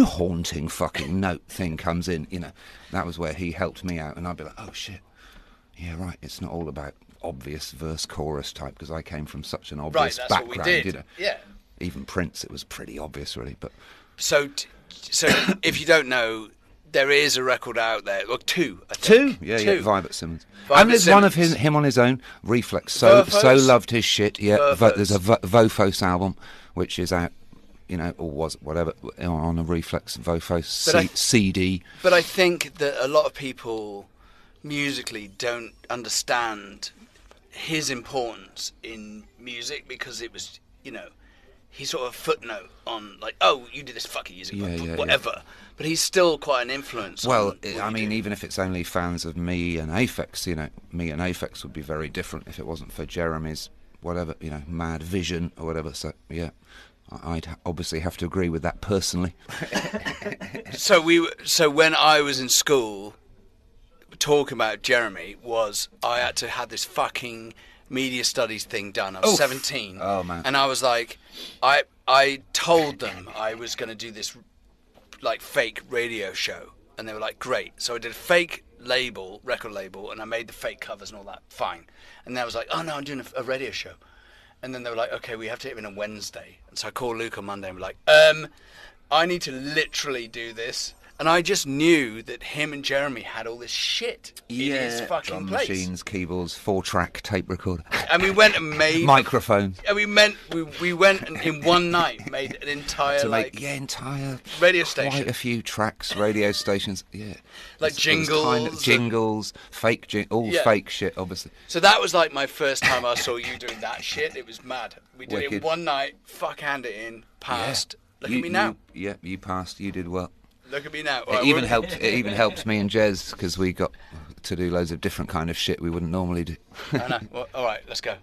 haunting fucking note thing comes in, you know. That was where he helped me out, and I'd be like, oh shit, yeah, right, it's not all about obvious verse chorus type, because I came from such an obvious that's background, what we did. you know. Yeah. Even Prince, it was pretty obvious, really. But So if you don't know, there is a record out there, or two, I two, think. yeah, Vibert Simmons. Vibert And there's one of Simmons. him on his own, Reflex. So Vofos? loved his shit. Yeah, Vofos. there's a Vofos album, which is out, you know, or was whatever on a Reflex Vofos CD. But I think that a lot of people musically don't understand his importance in music, because it was, you know, he's sort of a footnote on, like, oh, you did this fucking music, whatever. But he's still quite an influence. Well, on I mean, even if it's only fans of me and Aphex, you know, me and Aphex would be very different if it wasn't for Jeremy's whatever, you know, mad vision or whatever. So yeah, I'd obviously have to agree with that personally. So when I was in school, talking about Jeremy I had to have this fucking media studies thing done. I was 17. Oh, man. And I was like, I told them I was going to do this like fake radio show, and they were like, great. So I did a fake record label, and I made the fake covers and all that, fine. And then I was like, oh no, I'm doing a radio show. And then they were like, okay, we have to hit him on a Wednesday. And so I called Luke on Monday and we're like, I need to literally do this. And I just knew that him and Jeremy had all this shit in his fucking drum place. machines, keyboards, 4-track tape recorder, And we went and made microphone. And we went and in one night made an entire To like make entire radio quite station. a few tracks, radio stations, yeah, Like It was jingles jingles, fake, Yeah. fake shit, obviously. So that was like my first time I saw you doing that shit. It was mad. We did it Wicked. one night, hand it in, passed. Yeah. Look at me now. You passed. You did well. Look at me now. It even helped me and Jez, because we got to do loads of different kind of shit we wouldn't normally do. I know. Well, all right, let's go.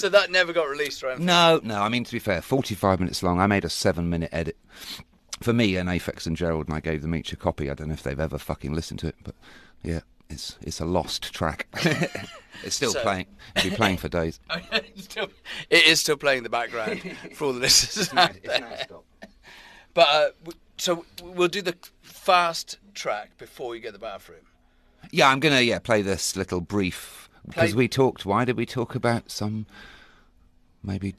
So that never got released, right? No. I mean, to be fair, 45 minutes long. I made a 7-minute edit for me and Aphex and Gerald, and I gave them each a copy. I don't know if they've ever fucking listened to it, but yeah, it's a lost track. It's still playing. It'll be playing for days. It is still playing in the background for all the listeners out there. It's now stopped. But so we'll do the fast track before you get the bathroom. Yeah, I'm gonna play this little brief because we talked. Why did we talk about some maybe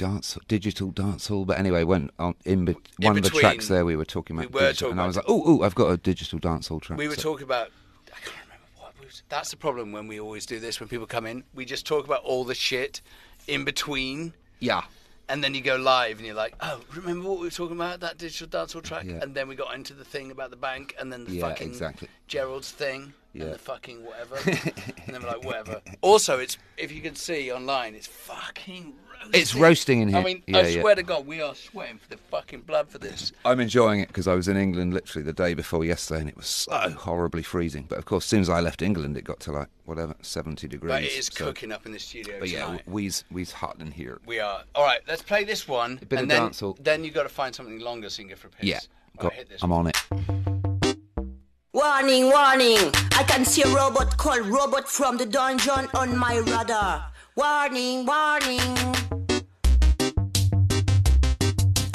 digital dance hall? But anyway, one of the tracks there we were talking about. And I was like, oh, I've got a digital dance hall track. We were talking about. I can't remember what. That's the problem when we always do this. When people come in, we just talk about all the shit in between. Yeah. And then you go live and you're like, oh, remember what we were talking about, that digital dancehall track? Yeah. And then we got into the thing about the bank and then the fucking exactly. Gerald's thing Yeah. and the fucking whatever. And then we're like, whatever. Also, it's if you can see online, it's fucking roasting. It's roasting in here. I mean, I swear to God, we are sweating for the fucking blood for this. I'm enjoying it because I was in England literally the day before yesterday and it was so horribly freezing. But of course, as soon as I left England, it got to like, 70 degrees. But it is cooking up in the studio But tonight. we's hot in here. We are. All right, let's play this one. A bit and of then, dancehall. Then you've got to find something longer so you can go for a piss. Yeah, All right, hit this I'm one. on it. Warning, warning. I can see a robot called Robot from the dungeon on my radar. Warning, warning.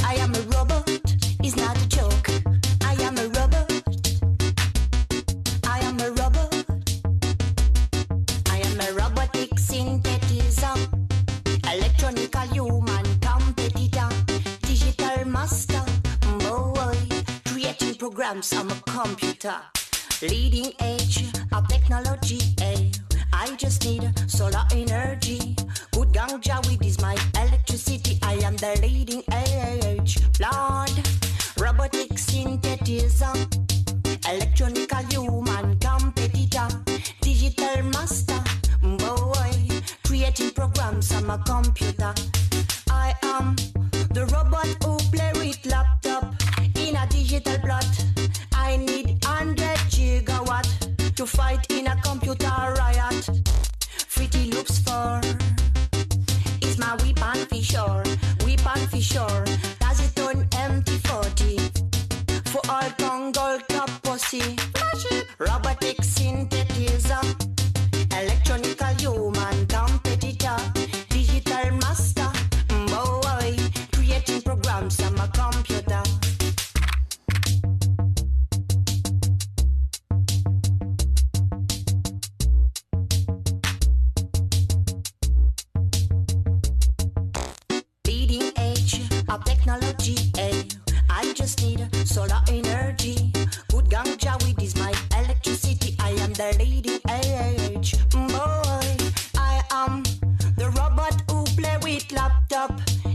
I am a robot, it's not a joke. I am a robot. I am a robot. I am a robotic synthetizer. Electronical human competitor. Digital master. Boy, creating programs on a computer. Leading edge of technology, eh? I just need solar energy. Good ganja weed is my electricity. I am the leading edge. Lord, robotic synthetizer. Electronical human competitor. Digital master. Boy, creating programs on my computer. I am the robot who play with laptop in a digital plot. I need 100 gigawatt to fight in a computer riot. Pretty loops for is my weapon for sure. Weapon for sure. Does it on MT40 for all Congo club pussy. Robotic synthetizer. Electronical human competitor. Digital master. Boy, creating programs on my computer. Leading edge of technology, eh? I just need solar energy. Good ganja weed is my electricity. I am the leading edge. Boy, I am the robot who play with laptop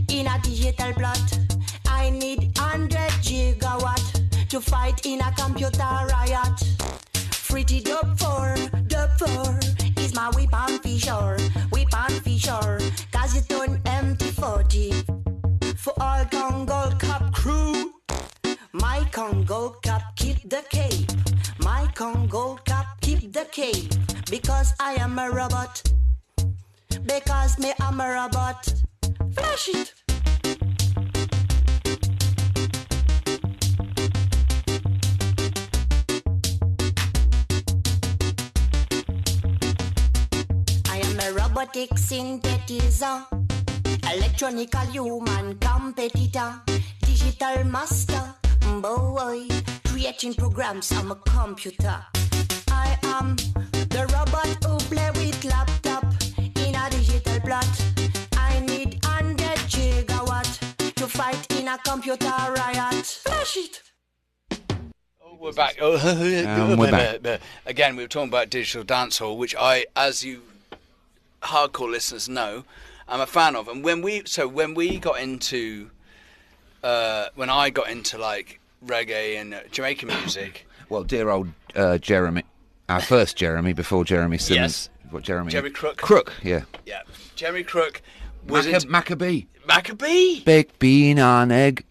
in a digital plot. I need 100 gigawatt to fight in a computer riot. Pretty dope for is my weapon for sure. Weapon for sure. Cause it on MT40 for all Congo Cup crew. My Congo Cup keep the cape. My Congo Cup keep the cape. Because I am a robot. Because me am a robot. Flash it. I am a robotic synthetizer. Electronical human competitor. Digital master. Boy, creating programs on a computer. I am the robot who play with laptop in a digital plot. I need 100 gigawatt to fight in a computer riot. Flash it. Oh, we're back. We're back. Again, we were talking about digital dancehall, which I, as you hardcore listeners know, I'm a fan of. And when we got into, when I got into like reggae and Jamaican music. Well, dear old Jeremy, our first Jeremy before Jeremy Simmons. Yes. What Jeremy? Jeremy Crook. Crook, yeah. Yeah, Jeremy Crook was Maccabee. Maccabee. Baked bean on egg.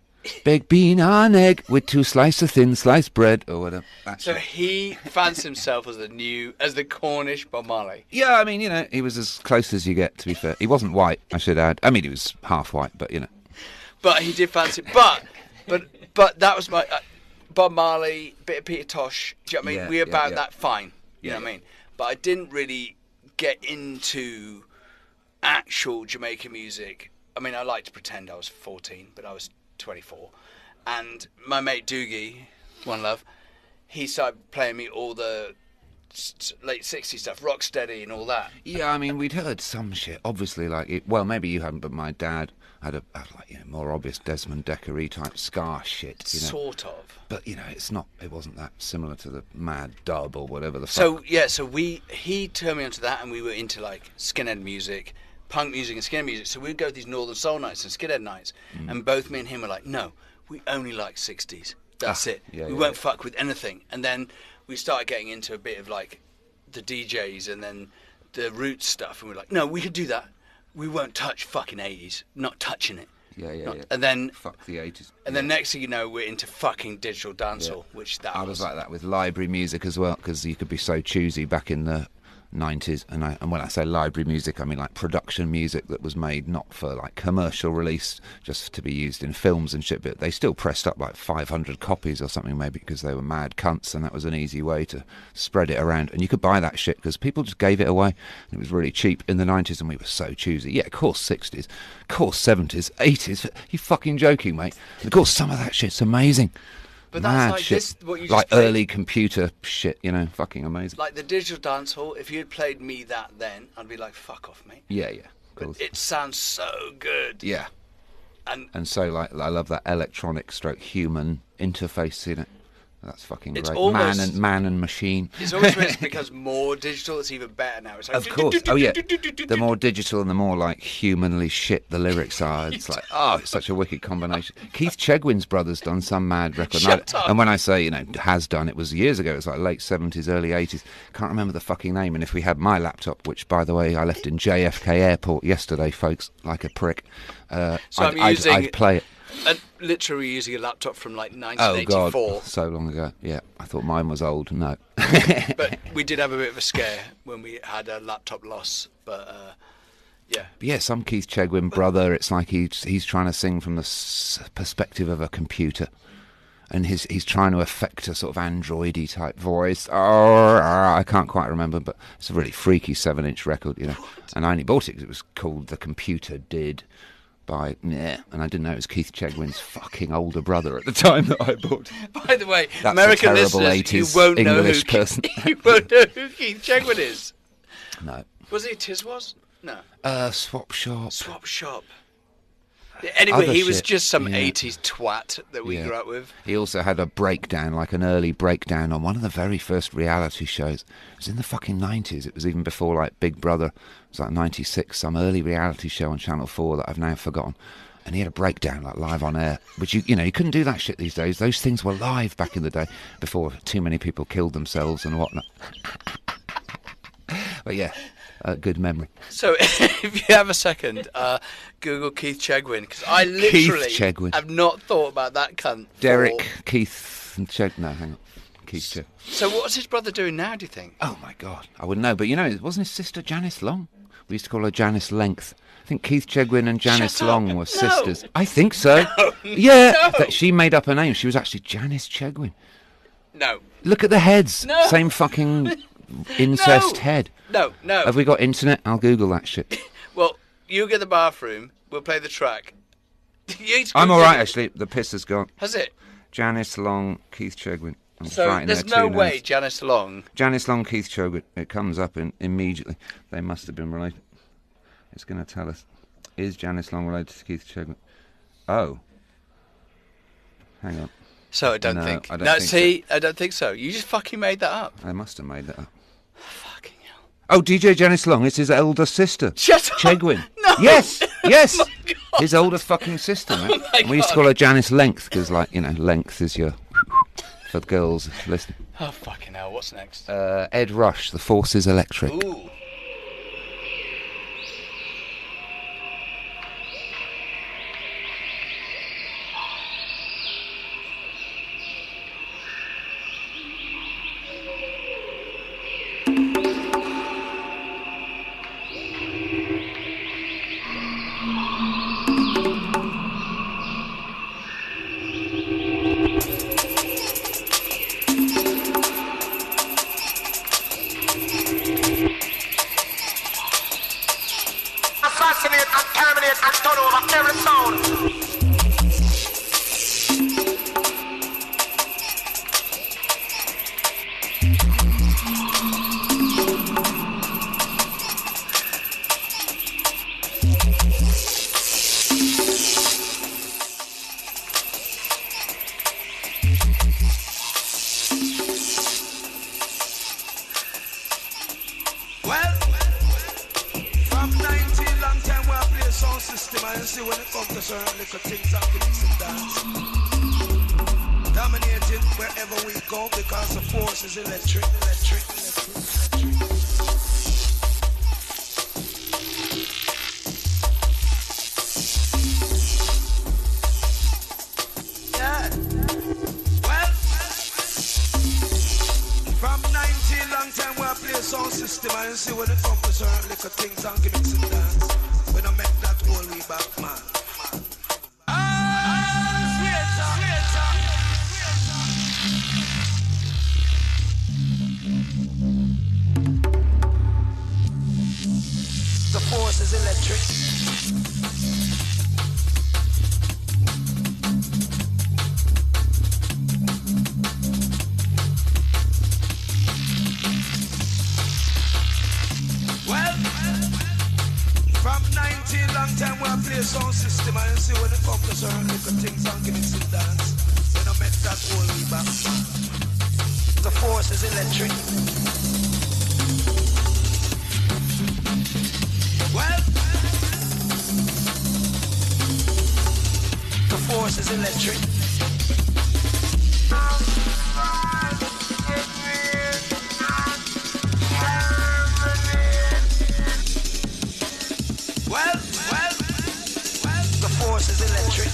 Baked bean on egg with 2 slices of thin sliced bread or whatever. That's So it. he fancied himself as the Cornish Bob Marley. Yeah, I mean, he was as close as you get, to be fair. He wasn't white, I should add. I mean, he was half white, but But he did fancy. But that was my Bob Marley, bit of Peter Tosh. Do you know what I mean? Yeah, We're about yeah. that fine. You Yeah, know what I mean? But I didn't really get into actual Jamaican music. I mean, I like to pretend I was 14, but I was 24. And my mate Doogie, One Love, he started playing me all the late 60s stuff, Rocksteady and all that. Yeah, I mean, we'd heard some shit. Obviously, like, well, maybe you haven't, but my dad had a like, you know, more obvious Desmond Decker-y type ska shit, you know. Sort of. But, you know, it wasn't that similar to the mad dub or whatever the fuck. So, yeah, he turned me onto that, and we were into, like, skinhead music, punk music and skinhead music. So we'd go to these Northern Soul nights and skinhead nights, and both me and him were like, no, we only like 60s. That's it. Yeah, we yeah, won't yeah. fuck with anything. And then we started getting into a bit of, like, the DJs and then the roots stuff, and we're like, no, we could do that. We won't touch fucking 80s. Not touching it. Yeah, yeah, yeah. And then Fuck the 80s. And then next thing you know, we're into fucking digital dancehall, which I was like that with library music as well, because you could be so choosy back in the 90s. And when I say library music, I mean like production music that was made not for like commercial release, just to be used in films and shit. But they still pressed up like 500 copies or something, maybe, because they were mad cunts, and that was an easy way to spread it around. And you could buy that shit because people just gave it away. And it was really cheap in the 90s, and we were so choosy. Yeah, of course 60s, of course 70s, 80s. You fucking joking, mate? And of course some of that shit's amazing. But mad that's like shit. this, what you just like played. early computer shit, you know, fucking amazing. Like the digital dancehall, if you had played me that then, I'd be like, fuck off, mate. Yeah, yeah, of course. But it sounds so good. Yeah. And So, like, I love that electronic stroke human interface in it. That's fucking It's great. almost- Man and machine. it's always when it becomes more digital, it's even better now. It's like, Of course. Oh, yeah. The more digital and the more, like, humanly shit the lyrics are. It's like, oh, it's such a wicked combination. Keith Chegwin's brother's done some mad record. Shut up. And when I say, you know, has done, it was years ago. It was like late 70s, early 80s. Can't remember the fucking name. And if we had my laptop, which, by the way, I left in JFK Airport yesterday, folks, like a prick, So I'm using- I'd play it. And literally using a laptop from like Oh, 1984. God. So long ago. Yeah. I thought mine was old. No. But we did have a bit of a scare when we had a laptop loss. But yeah. But yeah, some Keith Chegwin brother, it's like he's trying to sing from the perspective of a computer. And he's trying to affect a sort of androidy type voice. I can't quite remember, but it's a really freaky 7-inch record, you know. And I only bought it because it was called The Computer Did by, and I didn't know it was Keith Chegwin's fucking older brother at the time that I bought it. By the way, That's American a terrible listeners, you 80s won't know English who person. you won't know who Keith Chegwin is. No. Was he Tiswas? No. Swap Shop. Swap Shop. Yeah, anyway, Other he was shit, just some yeah. 80s twat that we Yeah. grew up with. He also had a breakdown, like an early breakdown on one of the very first reality shows. It was in the fucking 90s. It was even before, like, Big Brother. It was like 96, some early reality show on Channel 4 that I've now forgotten. And he had a breakdown, like, live on air. Which, you know, you couldn't do that shit these days. Those things were live back in the day, before too many people killed themselves and whatnot. But yeah, good memory. So if you have a second, Google Keith Chegwin, because I literally Chegwin. have not thought about that cunt. Derek, Keith, and no, hang on. Keith Chegwin. So what's his brother doing now, do you think? Oh, my God. I wouldn't know. But, you know, wasn't his sister Janice Long? We used to call her Janice Length. I think Keith Chegwin and Janice Shut up. Long were No. sisters. I think so. Yeah, no. that she made up her name. She was actually Janice Chegwin. No. Look at the heads. No. Same fucking incest No. head. No. Have we got internet? I'll Google that shit. Well, you get the bathroom, we'll play the track. I'm all right, actually. The piss has gone. Has it? Janice Long, Keith Chegwin. I'm just So writing there's there no two way names. Janice Long. Janice Long, Keith Chegwin. It comes up immediately. They must have been related. It's going to tell us. Is Janice Long related to Keith Chegwin? Oh. Hang on. So I don't No, think. I don't no, think see, I don't think so. You just fucking made that up. I must have made that up. Fucking hell. Oh, DJ Janice Long. It's his elder sister. Shut up. Chegwin. No. Yes. Yes. Oh my God. His older fucking sister, man. my We used to God. call her Janice Length because, like, you know, length is your... For the girls listening. Oh, fucking hell. What's next? Ed Rush, The Force is Electric. Ooh. Assassinate and terminate and turn over every sound. Well, from 19 long time we have play sound system, and you see when it comes to certain little things and gimmicks and dance. Dominating wherever we go because the force is electric. Yeah. Well, from 19 long time we have play sound system, and you see when it comes to certain little things and gimmicks and dance. We don't make that whole way back, man. The force is electric. Well, from 19 long time we have play sound system, and you see when it comes to certain little things and gimmicks and dance, we don't make that whole way back. The force is electric. Well, the force is electric. Well, the force is electric.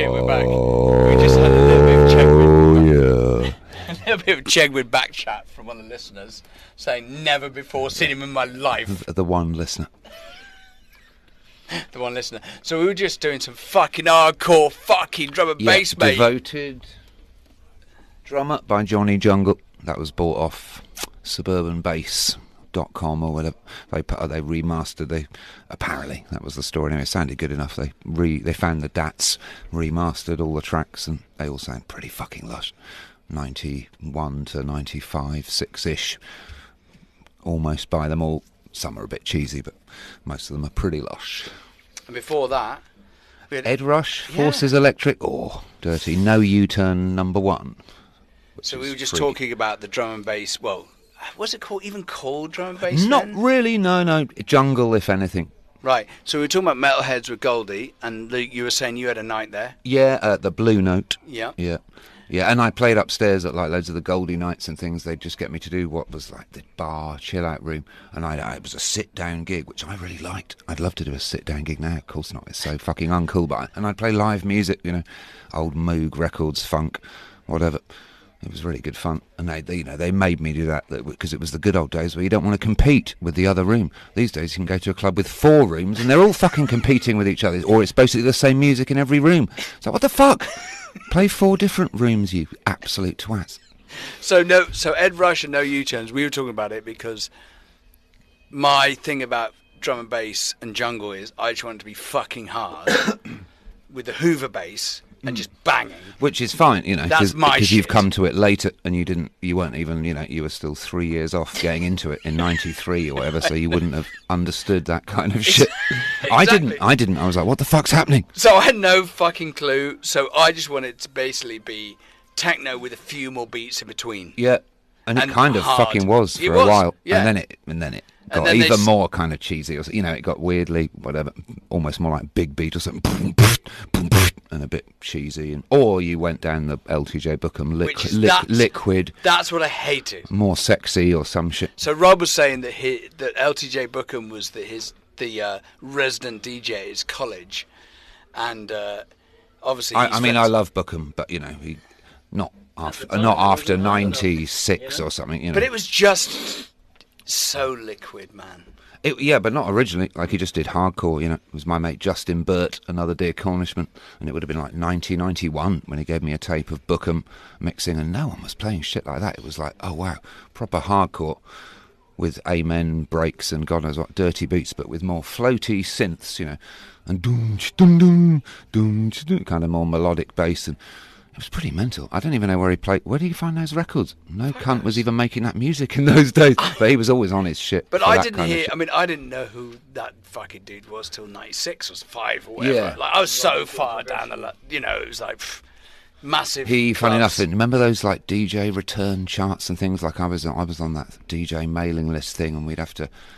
Okay, we're back. We just had a little bit of Chegwin. Yeah. A little bit of Chegwin back chat from one of the listeners saying never before seen him in my life. The one listener. The one listener. So we were just doing some fucking hardcore fucking drum and bass, mate. Devoted Drummer by Johnny Jungle. That was bought off suburbanbass.com or whatever. They remastered. Apparently that was the story. Anyway, it sounded good enough. They found the DATs, remastered all the tracks, and they all sound pretty fucking lush. 91 to 95, 6-ish. Almost buy them all. Some are a bit cheesy, but most of them are pretty lush. And before that, we had Ed Rush, Forces Electric, Dirty No U-Turn #1. So we were just talking about the drum and bass. Well, was it called drum and bass? Not then? really, no. Jungle, if anything. Right. So we were talking about Metalheads with Goldie, and you were saying you had a night there. Yeah, the Blue Note. Yeah. Yeah, and I played upstairs at like loads of the Goldie nights and things. They'd just get me to do what was like the bar, chill-out room. And it was a sit-down gig, which I really liked. I'd love to do a sit-down gig now. Of course not. It's so fucking uncool. And I'd play live music, old Moog records, funk, whatever. It was really good fun. And they made me do that because it was the good old days where you don't want to compete with the other room. These days you can go to a club with 4 rooms and they're all fucking competing with each other. Or it's basically the same music in every room. So what the fuck? Play 4 different rooms, you absolute twats. So Ed Rush and No U-Turns, we were talking about it because my thing about drum and bass and jungle is I just want it to be fucking hard with the Hoover bass and just banging. Which is fine, That's my because shit. you've come to it later and you weren't even, you were still 3 years off getting into it in 93 or whatever, so you wouldn't have understood that kind of shit. Exactly. I didn't. I was like, what the fuck's happening? So I had no fucking clue. So I just wanted it to basically be techno with a few more beats in between. Yeah, and it kind of hard. fucking was It for was, a while, yeah. and then it got then even more kind of cheesy, or it got weirdly whatever, almost more like big beat or something, and a bit cheesy, or you went down the LTJ Bookham liquid. That's what I hated. More sexy or some shit. So Rob was saying that that LTJ Bookham was the resident DJ at his college, and obviously. I love Bookham, but he not after 96 or something. But it was just so liquid, man. But not originally. Like, he just did hardcore, It was my mate Justin Burt, another dear Cornishman, and it would have been like 1991 when he gave me a tape of Bookham mixing, and no one was playing shit like that. It was like, oh wow, proper hardcore with amen breaks and God knows what dirty beats, but with more floaty synths, and doom doom doom doom doom, kind of more melodic bass, and it was pretty mental. I don't even know where he played. Where did he find those records? No cunt was even making that music in those days. But he was always on his shit. But I didn't hear. I didn't know who that fucking dude was till 96 or 5 or whatever. Yeah. Like, I was so far down the, it was like massive. Funny enough, remember those like DJ return charts and things? Like I was on that DJ mailing list thing, and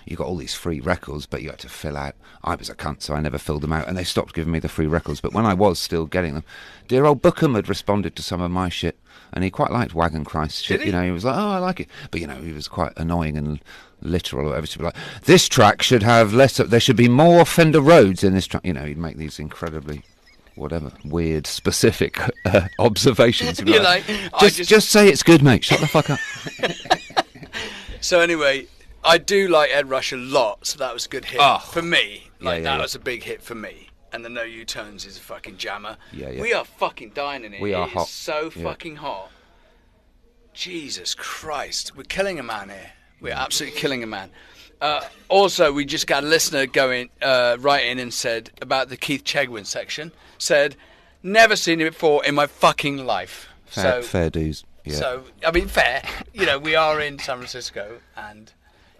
you got all these free records, but you had to fill out. I was a cunt, so I never filled them out, and they stopped giving me the free records. But when I was still getting them, dear old Bookham had responded to some of my shit, and he quite liked Wagon Christ shit. Did he? He was like, oh, I like it, but he was quite annoying and literal or whatever. To be like, this track should have less. There should be more Fender Rhodes in this track. He'd make these incredibly. Whatever weird specific observations. You're like, just say it's good, mate. Shut the fuck up. So anyway, I do like Ed Rush a lot, so that was a good hit for me. That was a big hit for me. And the No U-Turns is a fucking jammer. Yeah. We are fucking dying in it. We are hot. It's so fucking hot. Jesus Christ, we're killing a man here. We're absolutely killing a man. Also, we just got a listener right in and said about the Keith Chegwin section. Said, never seen it before in my fucking life. Fair dues. Yeah. So, fair. We are in San Francisco, and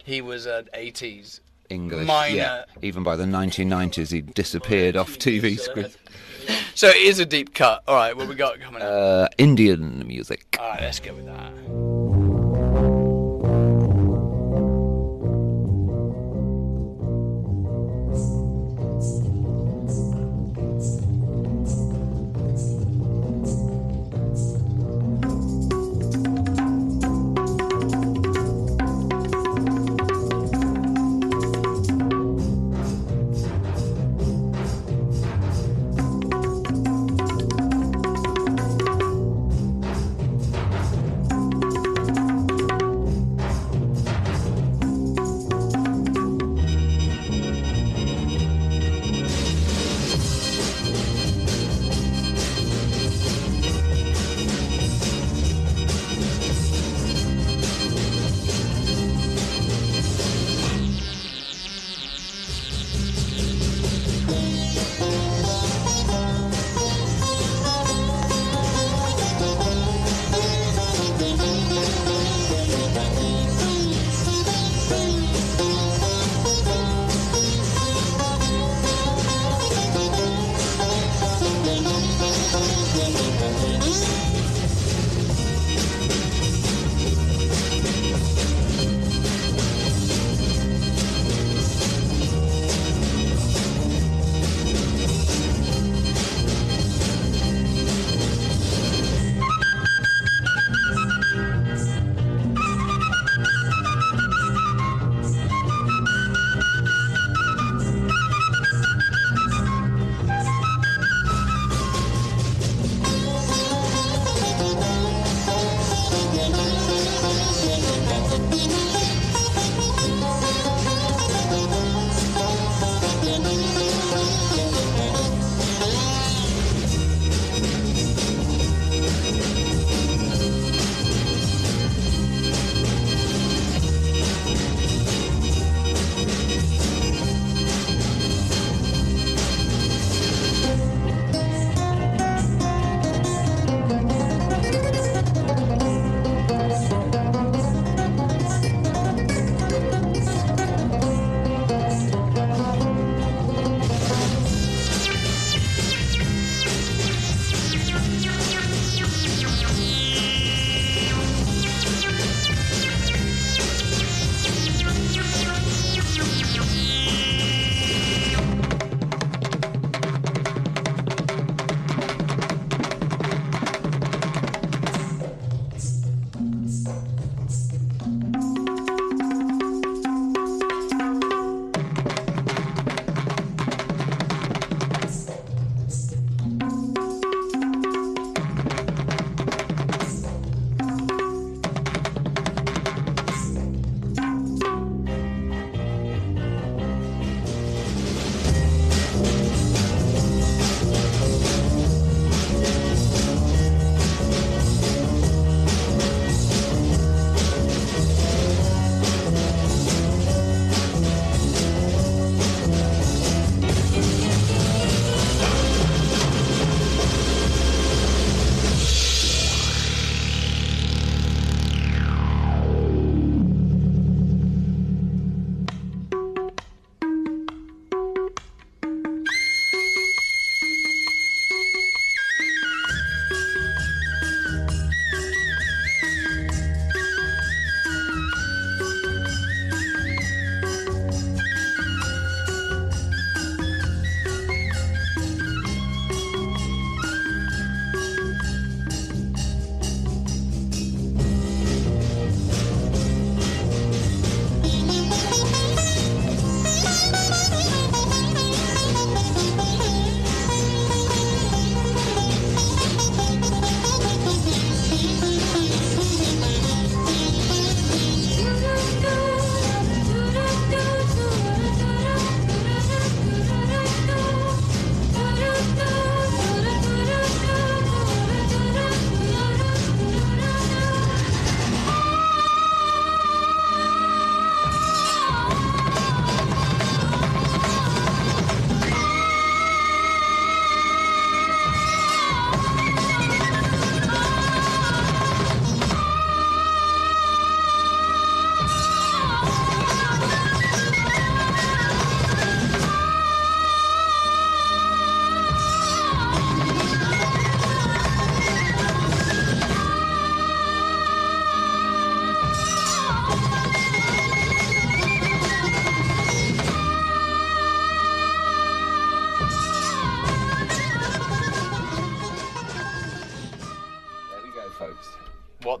he was an 80s English. minor. Yeah. Even by the 1990s, he disappeared off TV screen. So it is a deep cut. All right, what we got coming up? Indian music. All right, let's go with that.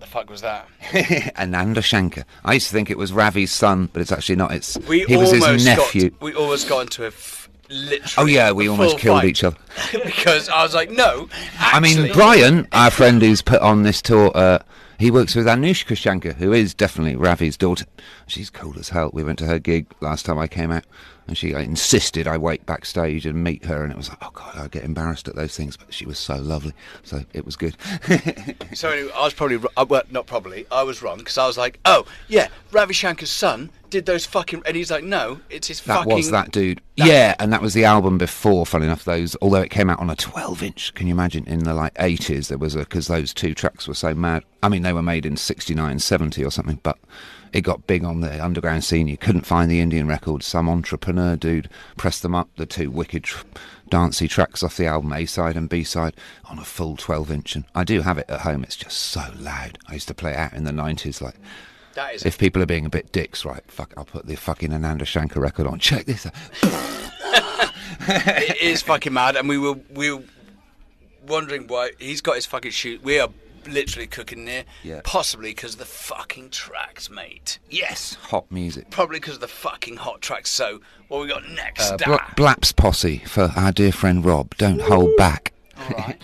What the fuck was that? Ananda Shankar. I used to think it was Ravi's son, but it's actually not. He was almost his nephew. We almost got into a literally. Oh yeah, we almost killed fight. each other. Because I was like, no. Actually. I mean, Brian, our friend who's put on this tour, he works with Anushka Shankar, who is definitely Ravi's daughter. She's cool as hell. We went to her gig last time I came out, and she insisted I wait backstage and meet her, and it was like, oh God, I get embarrassed at those things, but she was so lovely, so it was good. So anyway, I was probably, well, not probably, I was wrong, because I was like, oh, yeah, Ravi Shankar's son did those fucking, and he's like, no, it's his That fucking... was that dude. Yeah, and that was the album before, funny enough, those, although it came out on a 12-inch, can you imagine, in the, 80s, there was because those two tracks were so mad. I mean, they were made in 69, 70 or something, but it got big on the underground scene. You couldn't find the Indian records. Some entrepreneur dude pressed them up, the two wicked dancey tracks off the album, A-side and B-side, on a full 12-inch, and I do have it at home. It's just so loud. I used to play it out in the 90s, That is if people are being a bit dicks, right, fuck, I'll put the fucking Ananda Shankar record on. Check this out. It is fucking mad, and we were wondering why he's got his fucking shoot. We are literally cooking there, possibly because of the fucking tracks, mate. Yes, hot music. Probably because of the fucking hot tracks. So, what we got next? Dan? Blaps Posse for our dear friend Rob. Don't hold back. All right.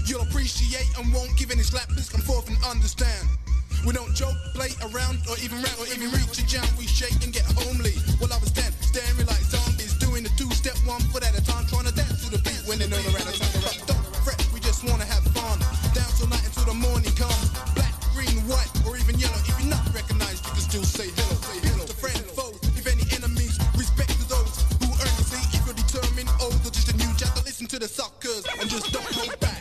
You'll appreciate and won't give any slap. Please come forth and understand. We don't joke, play around, or even rap, or even reach a jam. We shake and get homely. Well, I was staring like zombies, doing the two-step, 1 foot at a time, trying to dance to the beat when they know around the time. Don't fret, we just wanna have fun. Down till night until the morning comes. Black, green, white, or even yellow. If you're not recognized, you can still say hello. Say hello to friends and foes. If any enemies, respect to those who earn the see. If you're determined, old or just a new jack, listen to the suckers and just don't hold back.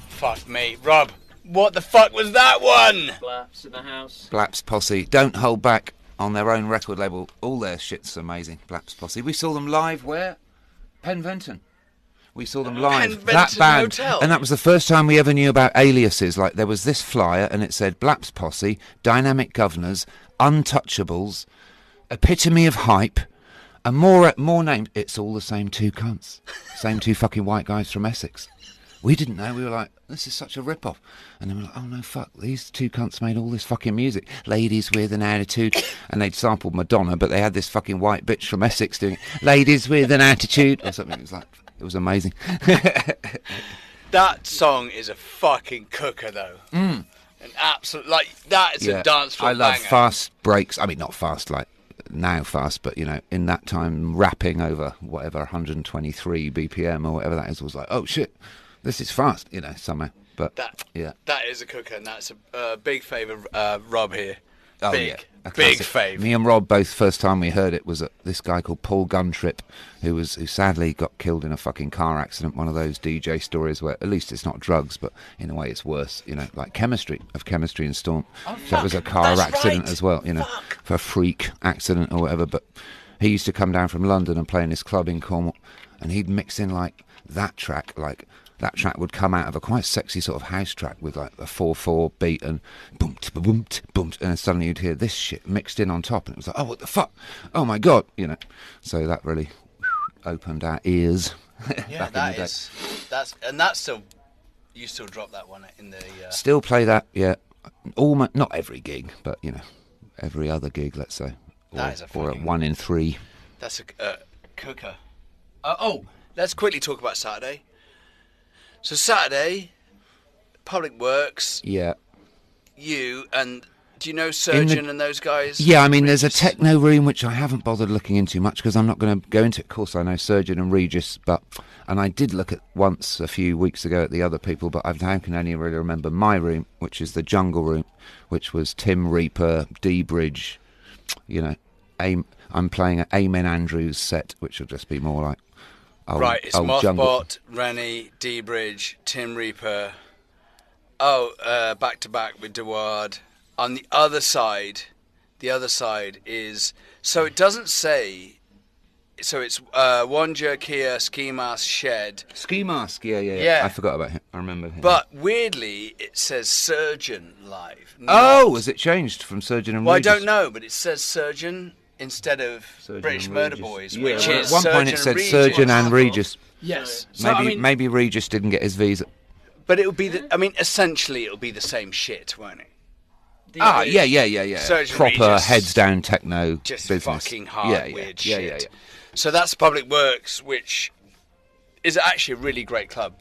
Fuck me. Rob, what the fuck was that one? Blaps in the house. Blaps Posse. Don't hold back on their own record label. All their shit's amazing. Blaps Posse. We saw them live where? Penventon. We saw them live. Penventon That band. Hotel. And that was the first time we ever knew about aliases. Like, there was this flyer and it said Blaps Posse, Dynamic Governors, Untouchables, Epitome of Hype, and more names. It's all the same two cunts. Same two fucking white guys from Essex. We didn't know. We were like, this is such a rip-off. And then we were like, oh, no, fuck. These two cunts made all this fucking music. Ladies with an attitude. And they'd sampled Madonna, but they had this fucking white bitch from Essex doing Ladies with an attitude or something. It was like, it was amazing. That song is a fucking cooker, though. An absolute, like, that is a dance floor I love banger. fast breaks. I mean, not fast like now fast, but, you know, in that time, rapping over whatever, 123 BPM or whatever that is, was like, oh, shit. This is fast, you know, somehow. But That yeah, is a cooker, and that's a big favour, Rob here. oh big, yeah, a big classic. fave. Me and Rob both first time we heard it was at this guy called Paul Guntrip, who sadly got killed in a fucking car accident. One of those DJ stories where at least it's not drugs, but in a way it's worse. You know, like Chemistry and Storm. So it was a car that's accident right. as well. You know, for a freak accident or whatever. But he used to come down from London and play in this club in Cornwall, and he'd mix in like that track, like. That track would come out of a quite sexy sort of house track with like a 4/4 beat and boom, boom, boom, and then suddenly you'd hear this shit mixed in on top, and it was like, oh, what the fuck? Oh my god, you know. So that really opened our ears. Yeah, back in the day. that's still, you still drop that one in the. Still play that, yeah. Almost not every gig, but you know, every other gig, let's say, That is a or fucking- 1 in 3. That's a cooker. Let's quickly talk about Saturday. So Saturday, Public Works, Yeah. you, and do you know Surgeon and those guys? Yeah, I mean, there's a Regis? techno room which I haven't bothered looking into much because I'm not going to go into it. Of course, I know Surgeon and Regis, and I did look at once a few weeks ago at the other people, but I can only really remember my room, which is the Jungle Room, which was Tim Reaper, D Bridge, you know. I'm playing an Amen Andrews set, which will just be more like Right, it's old jungle. Mothbot, Rennie, D Bridge, Tim Reaper. Back to back with Deward. On the other side is, so it doesn't say, so it's Wanja, Kia, Ski Mask, Shed. Ski Mask, yeah. Yeah. I forgot about him. I remember him. But weirdly, it says Surgeon live. Oh, has it changed from Surgeon and Well, Regis? I don't know, but it says Surgeon instead of Surgeon British and Murder Regis. Boys, Yeah, which well, is at one point it Surgeon said and Regis. Surgeon and Regis. Yes. Maybe Regis didn't get his visa. But it would be essentially it'll be the same shit, won't it? Yeah. Surgeon Proper Regis. heads down techno Just business. fucking hard, weird shit. Yeah. So that's Public Works, which is actually a really great club,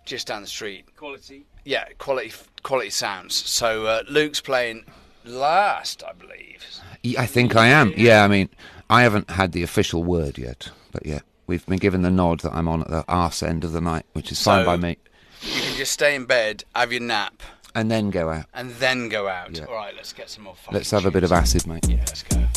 just down the street. Quality. Yeah, quality sounds. So Luke's playing last, I believe. Yeah, I think I am. Yeah, I mean, I haven't had the official word yet, but yeah, we've been given the nod that I'm on at the arse end of the night, which is fine So- by me. You can just stay in bed, have your nap. And then go out. And then go out. Yeah. All right, let's get some more fucking Let's have a bit tunes. of acid, mate. Yeah, let's go.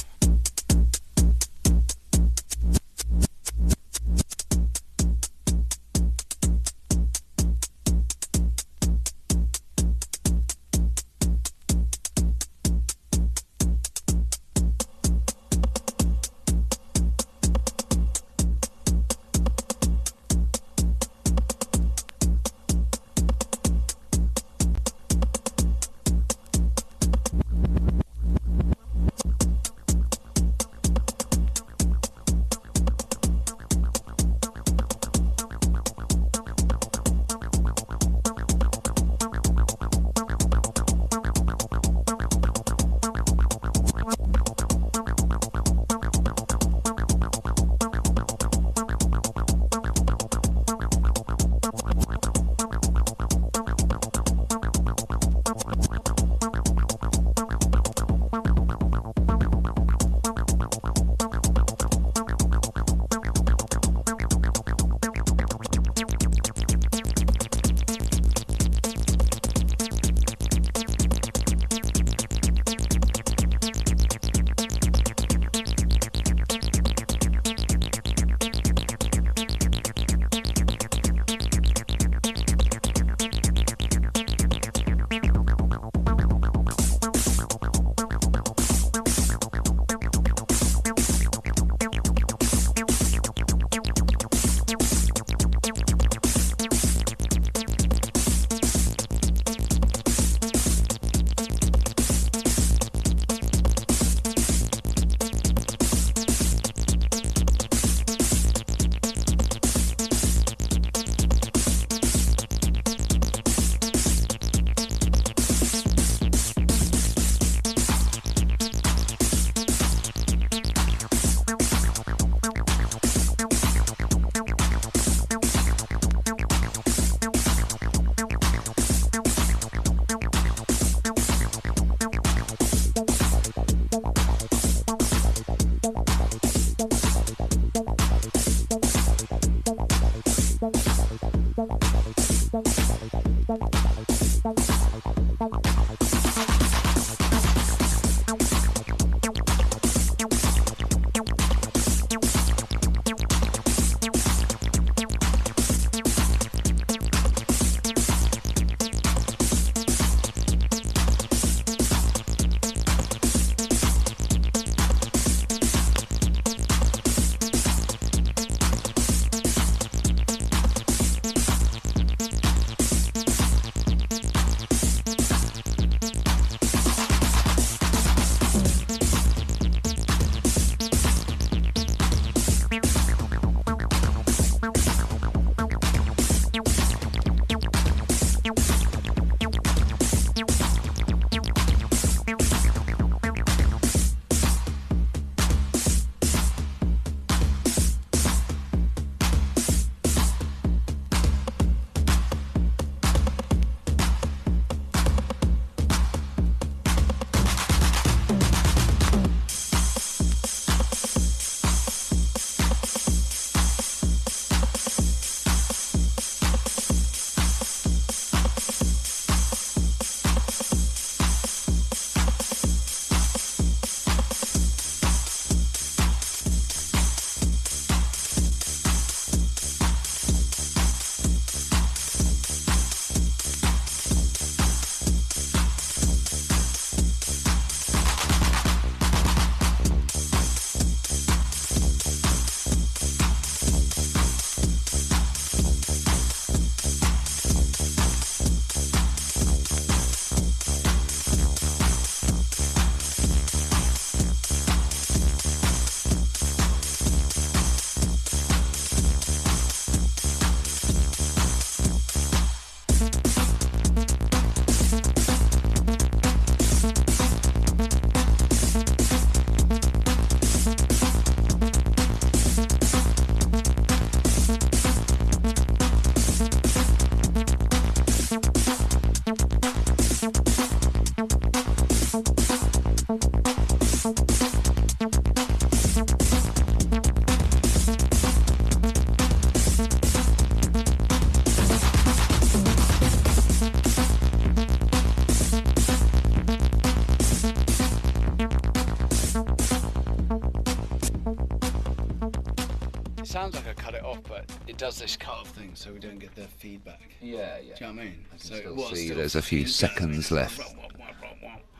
sounds like I cut it off, but it does this cut off thing, so we don't get the feedback. Yeah. Do you know what I mean? So Still it was see still- there's a few seconds left.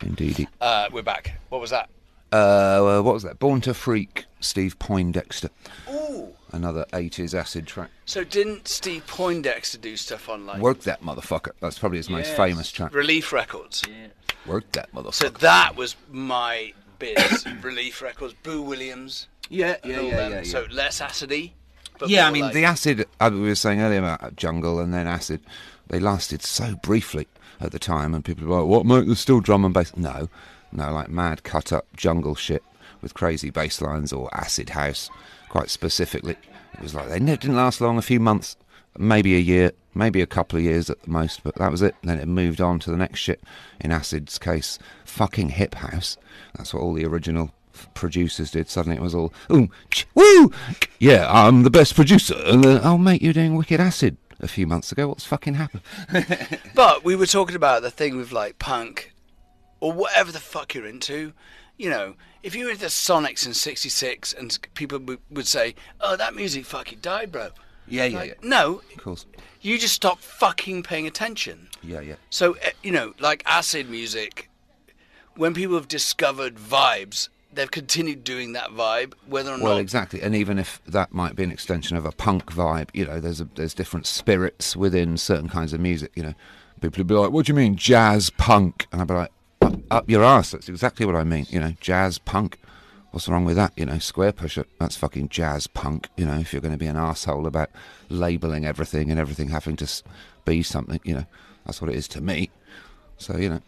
Indeed. We're back. What was that? What was that? Born to Freak, Steve Poindexter. Ooh. Another 80s acid track. So didn't Steve Poindexter do stuff on like Work That Motherfucker. That's probably his most famous track. Relief Records? Work That Motherfucker. So that was my biz. Relief Records, Boo Williams. Yeah. So less acidy. But Yeah, I more mean, like- the acid, we were saying earlier about Jungle and then acid, they lasted so briefly at the time, and people were like, what, mate, there's still drum and bass? No, like mad cut-up jungle shit with crazy bass lines or acid house, quite specifically. It was like, they didn't last long, a few months, maybe a year, maybe a couple of years at the most, but that was it. And then it moved on to the next shit. In acid's case, fucking hip house. That's what all the original producers did. Suddenly it was all, ooh, woo, yeah, I'm the best producer. And oh, mate, you're doing Wicked Acid a few months ago. What's fucking happened? But we were talking about the thing with like punk or whatever the fuck you're into. You know, if you were into Sonics in '66 and people would say, "Oh, that music fucking died, bro." Yeah. No, Of course. you just stop fucking paying attention. Yeah. So you know, like acid music, when people have discovered vibes, they've continued doing that vibe, whether or Well, not. exactly, and even if that might be an extension of a punk vibe, you know, there's different spirits within certain kinds of music. You know, people would be like, "What do you mean, jazz punk?" And I'd be like, "Up your arse! That's exactly what I mean. You know, jazz punk. What's wrong with that? You know, Square Pusher. That's fucking jazz punk. You know, if you're going to be an arsehole about labelling everything and everything having to be something, you know, that's what it is to me. So you know."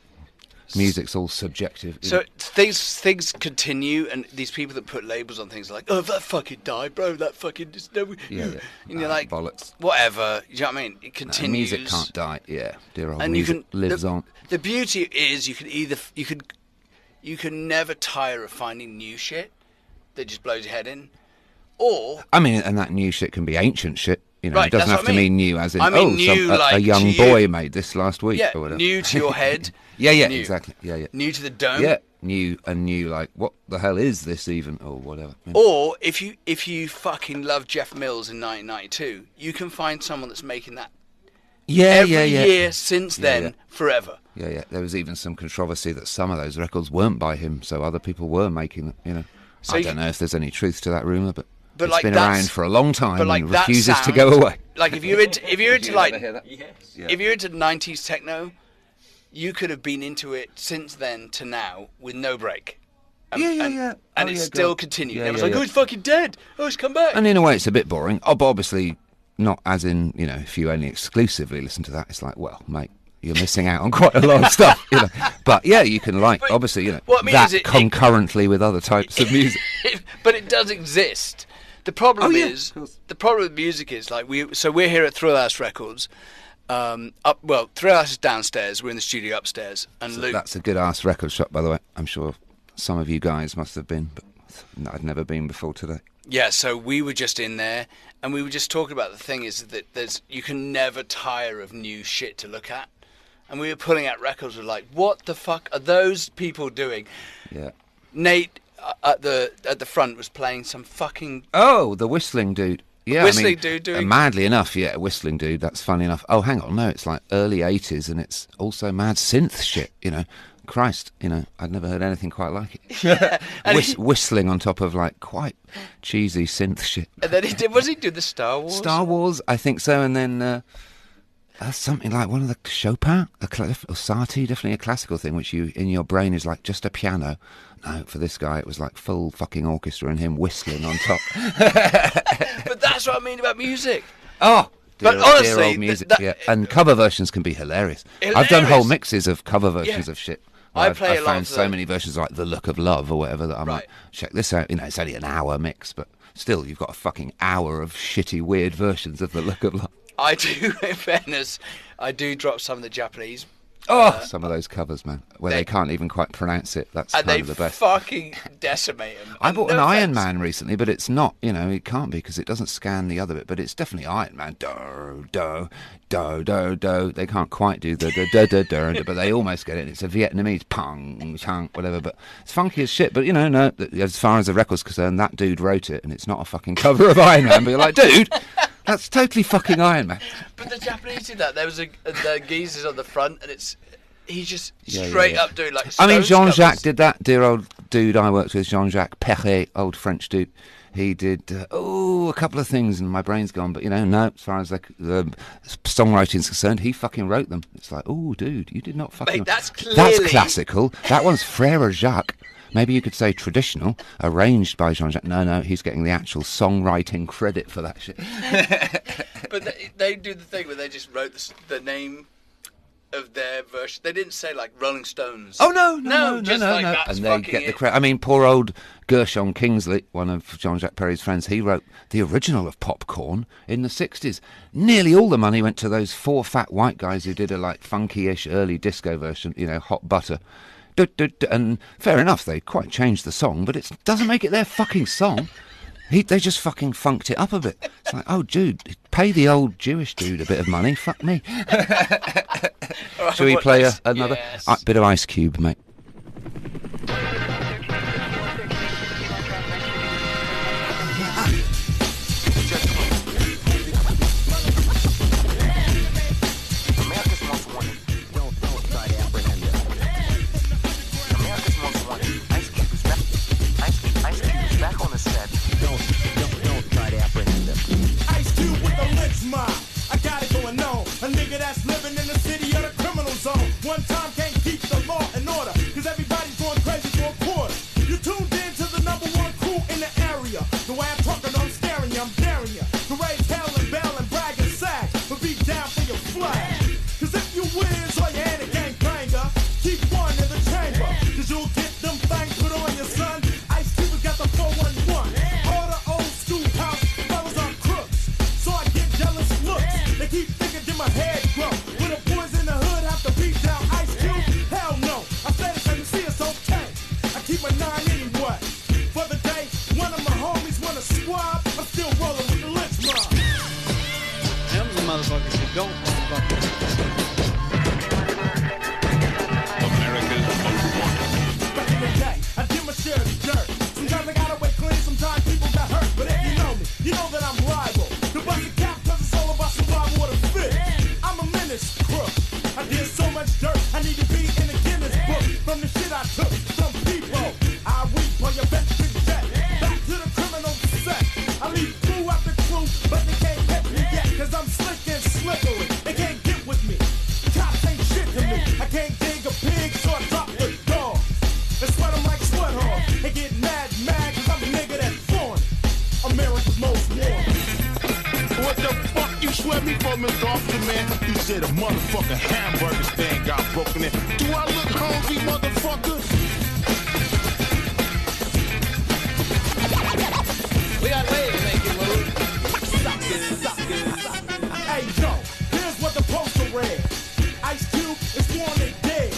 Music's all subjective. you So know. things continue, and these people that put labels on things are like, "Oh, that fucking died, bro. That fucking just no." Yeah. And you're like, bollocks. Whatever. You know what I mean? It No, continues. music can't die. Yeah, dear old And music lives on. The beauty is you can never tire of finding new shit that just blows your head in, or I mean, and that new shit can be ancient shit. You know, Right, it doesn't that's have what to I mean. mean new as in, I mean new, a like, young to you. boy made this last week yeah, or whatever. new to your head. Yeah, new. exactly. Yeah. New to the dome. Yeah, new, like, what the hell is this even, or whatever. Yeah. Or if you fucking love Jeff Mills in 1992, you can find someone that's making that every year since then forever. Yeah. There was even some controversy that some of those records weren't by him, so other people were making them. You know, So I you don't can- know if there's any truth to that rumor, but it's like been that's- around for a long time But like and that refuses to sound- go away. Like if you're into like Yes. if you're into 90s techno, you could have been into it since then to now with no break. And Yeah. And Oh, it's yeah, still go on. continuing. Yeah, Everyone's yeah, like, yeah. "Oh, he's fucking dead. Oh, he's come back." And in a way, it's a bit boring. Oh, but obviously, not as in, you know, if you only exclusively listen to that, it's like, well, mate, you're missing out on quite a lot of stuff, you know. But yeah, you can like, But obviously, you know, what I mean that is it concurrently with other types of music. But it does exist. The problem yeah, is of course. the problem with music is like we're here at Thrill House Records. Thrill House is downstairs. We're in the studio upstairs, and So Luke. that's a good ass record shop, by the way. I'm sure some of you guys must have been, but I'd never been before today. Yeah, so we were just in there, and we were just talking about the thing is that you can never tire of new shit to look at, and we were pulling out records. We're like, what the fuck are those people doing? Yeah. Nate at the front was playing some fucking Oh, the whistling dude. Yeah, Whistling dude doing- madly enough, yeah, whistling dude. That's funny enough. Oh, hang on, no, it's like early '80s, and it's also mad synth shit. You know, Christ, you know, I'd never heard anything quite like it. And Whistling on top of like quite cheesy synth shit. and then he did. Was he do the Star Wars? Star Wars, I think so, and then something like one of the Chopin, or Satie, definitely a classical thing, which you in your brain is like just a piano. No, for this guy, it was like full fucking orchestra and him whistling on top. But that's what I mean about music. Oh, But dear honestly, old music. that- yeah. And cover versions can be hilarious. I've done whole mixes of cover versions Yeah. of shit. I I've play a lot found of so the- many versions like The Look of Love or whatever that I'm Right. like, check this out. You know, it's only an hour mix, but still, you've got a fucking hour of shitty, weird versions of The Look of Love. I do, in fairness, I do drop some of the Japanese Some of those covers, man, where they can't even quite pronounce it. That's and kind of the best. Fucking decimate them. I bought an Iron Man recently, but it's not, it can't be because it doesn't scan the other bit, but it's definitely Iron Man. Do, do, do, do, do. They can't quite do the do, do, do, do, but they almost get it. It's a Vietnamese pong, chang, whatever, but it's funky as shit. But, no, as far as the record's concerned, that dude wrote it, and it's not a fucking cover of Iron Man, but you're like, dude, that's totally fucking Iron Man. But the Japanese did that. There was the geezers on the front, and he's just straight up doing like. I mean, Stones Jean-Jacques covers. did that. Dear old dude I worked with, Jean-Jacques Perret, old French dude. He did a couple of things, and my brain's gone. But no, as far as the songwriting's concerned, he fucking wrote them. It's like, oh, dude, you did not fucking. Mate, that's classical. That one's Frère Jacques. Maybe you could say traditional, arranged by Jean-Jacques. No, he's getting the actual songwriting credit for that shit. But they do the thing where they just wrote the name of their version. They didn't say like Rolling Stones. Oh no! Just like that's And they fucking get the it. credit. I mean, poor old Gershon Kingsley, one of Jean-Jacques Perret's friends. He wrote the original of Popcorn in the '60s. Nearly all the money went to those 4 fat white guys who did a like funky-ish early disco version. Hot butter. And fair enough, they quite changed the song, but it doesn't make it their fucking song. They just fucking funked it up a bit. It's like, oh, dude, pay the old Jewish dude a bit of money. Fuck me. Shall we play another bit of Ice Cube, mate? America's most wanted. Don't try to apprehend it. America's most wanted. Ice Cube is back. Ice Cube is back on the set. Don't try to apprehend it. Ice Cube with the lynch mob. I got it going on. A nigga that's living in the city of the criminal zone. One time can't keep the law in order, cause everybody's going crazy for a quarter. You tuned in to the #1 crew in the area. The way I'm talking, I'm staring you, I'm daring you. To raise hell and bell and brag and sag, but be down for your flag. Cause if you win, so you ain't a gangbanger. Keep one in the chamber, cause you'll get them things put on your son. Ice Cube has got the 411. All the old school house fellas are crooks, so I get jealous looks. They keep thinking that my head grow. When the boys in the hood have to beat down Ice Cube, hell no. I said it so you see it's okay. I keep my 9 anyway. For the day, one of my homies wanna squab, I'm still rolling with the lynch mob. Them the motherfuckers who don't motherfuckers. Back in the day, I did my share of the dirt. Sometimes I got away clean, sometimes people got hurt. But if you know me, you know that I'm liable to bust a cap, cause it's all about survival of the fit. I'm a menace crook. I did so much dirt, I need to be in the Guinness book. From the shit I took, some people, I reap on your best big jet. Back to the criminal set. I leave crew after crew, but they can't get me yet, cause I'm slick and slippery. They can't get with me. Cops ain't shit to me. I can't dig a pig, so I drop the dog. And sweat 'em like sweat hog. They get mad, cause I'm a nigga that's foreign. America's most wanted. What the fuck you swear me for, Mr. Officer, man? You said a motherfucking hamburger stand got broken in. Do I look hungry, motherfucker? We got ways to make it move. Hey, yo, here's what the poster read. Ice Cube is wanted dead.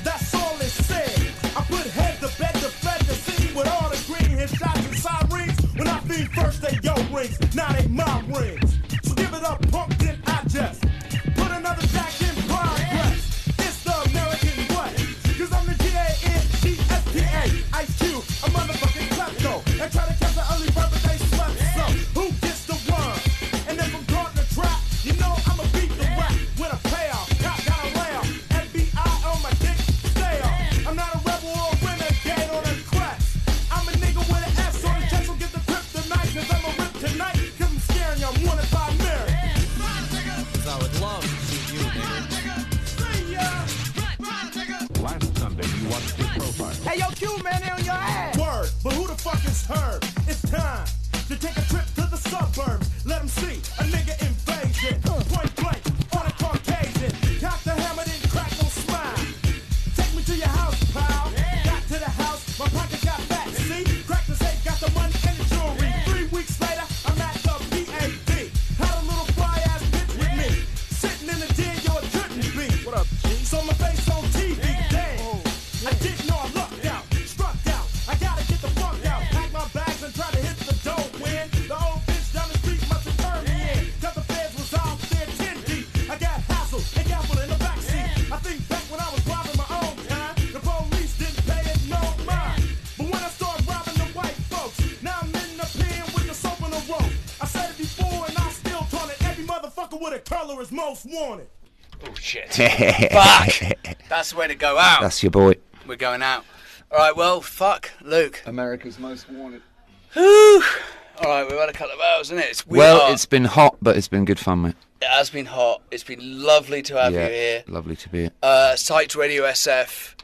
That's all it said. I put head to bed to fed the city with all the green hit shots and sirens. When I feed first, they yo rings. Now they my rings. So give it up, punk, then I just put another jack in progress. It's the American way. Cause I'm the G-A-N-G-S-T-A. Ice Cube, a motherfucking klepto. And try to catch an early bird, but they slept some. Who gets the worm? And if I'm caught in the trap, you know I'ma beat the rap with a payoff. Cop got a layoff. FBI on my dick, stay off. I'm not a rebel or a renegade on a crack. I'm a nigga with an S on the chest, so get the kryptonite. Cause I'm a rip tonight. Cause I'm scaring you, I'm one of red color is most wanted. Oh, shit. Fuck. That's the way to go out. That's your boy. We're going out. All right, well, fuck, Luke. America's most wanted. Whew. All right, we've had a couple of hours, isn't it? It's been hot, but it's been good fun, mate. It has been hot. It's been lovely to have you here. Lovely to be here. Psyched Radio SF.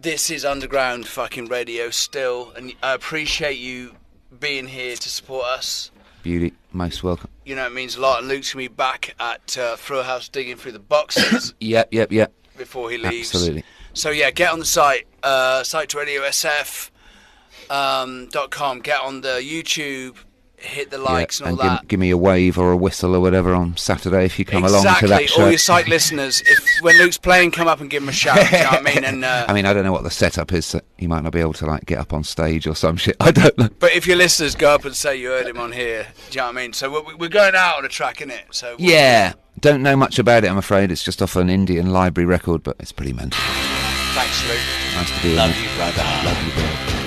This is underground fucking radio still, and I appreciate you being here to support us. Beauty, most welcome. You know, it means a lot. And Luke's going to be back at Throw House digging through the boxes. Yep. Before he leaves. Absolutely. So, yeah, get on the site, psychedradiosf.com. Get on the YouTube, hit the likes and all that. Give me a wave or a whistle or whatever on Saturday if you come along to that show. All your site listeners, when Luke's playing, come up and give him a shout. Do you know what I mean? And, I mean, I don't know what the setup is. So you might not be able to like get up on stage or some shit. I don't know. But if your listeners go up and say you heard him on here, do you know what I mean? So we're going out on a track, innit? So yeah. Don't know much about it, I'm afraid. It's just off an Indian library record, but it's pretty mental. Thanks, Luke. Nice to be here. Love you, brother. Love you, bro.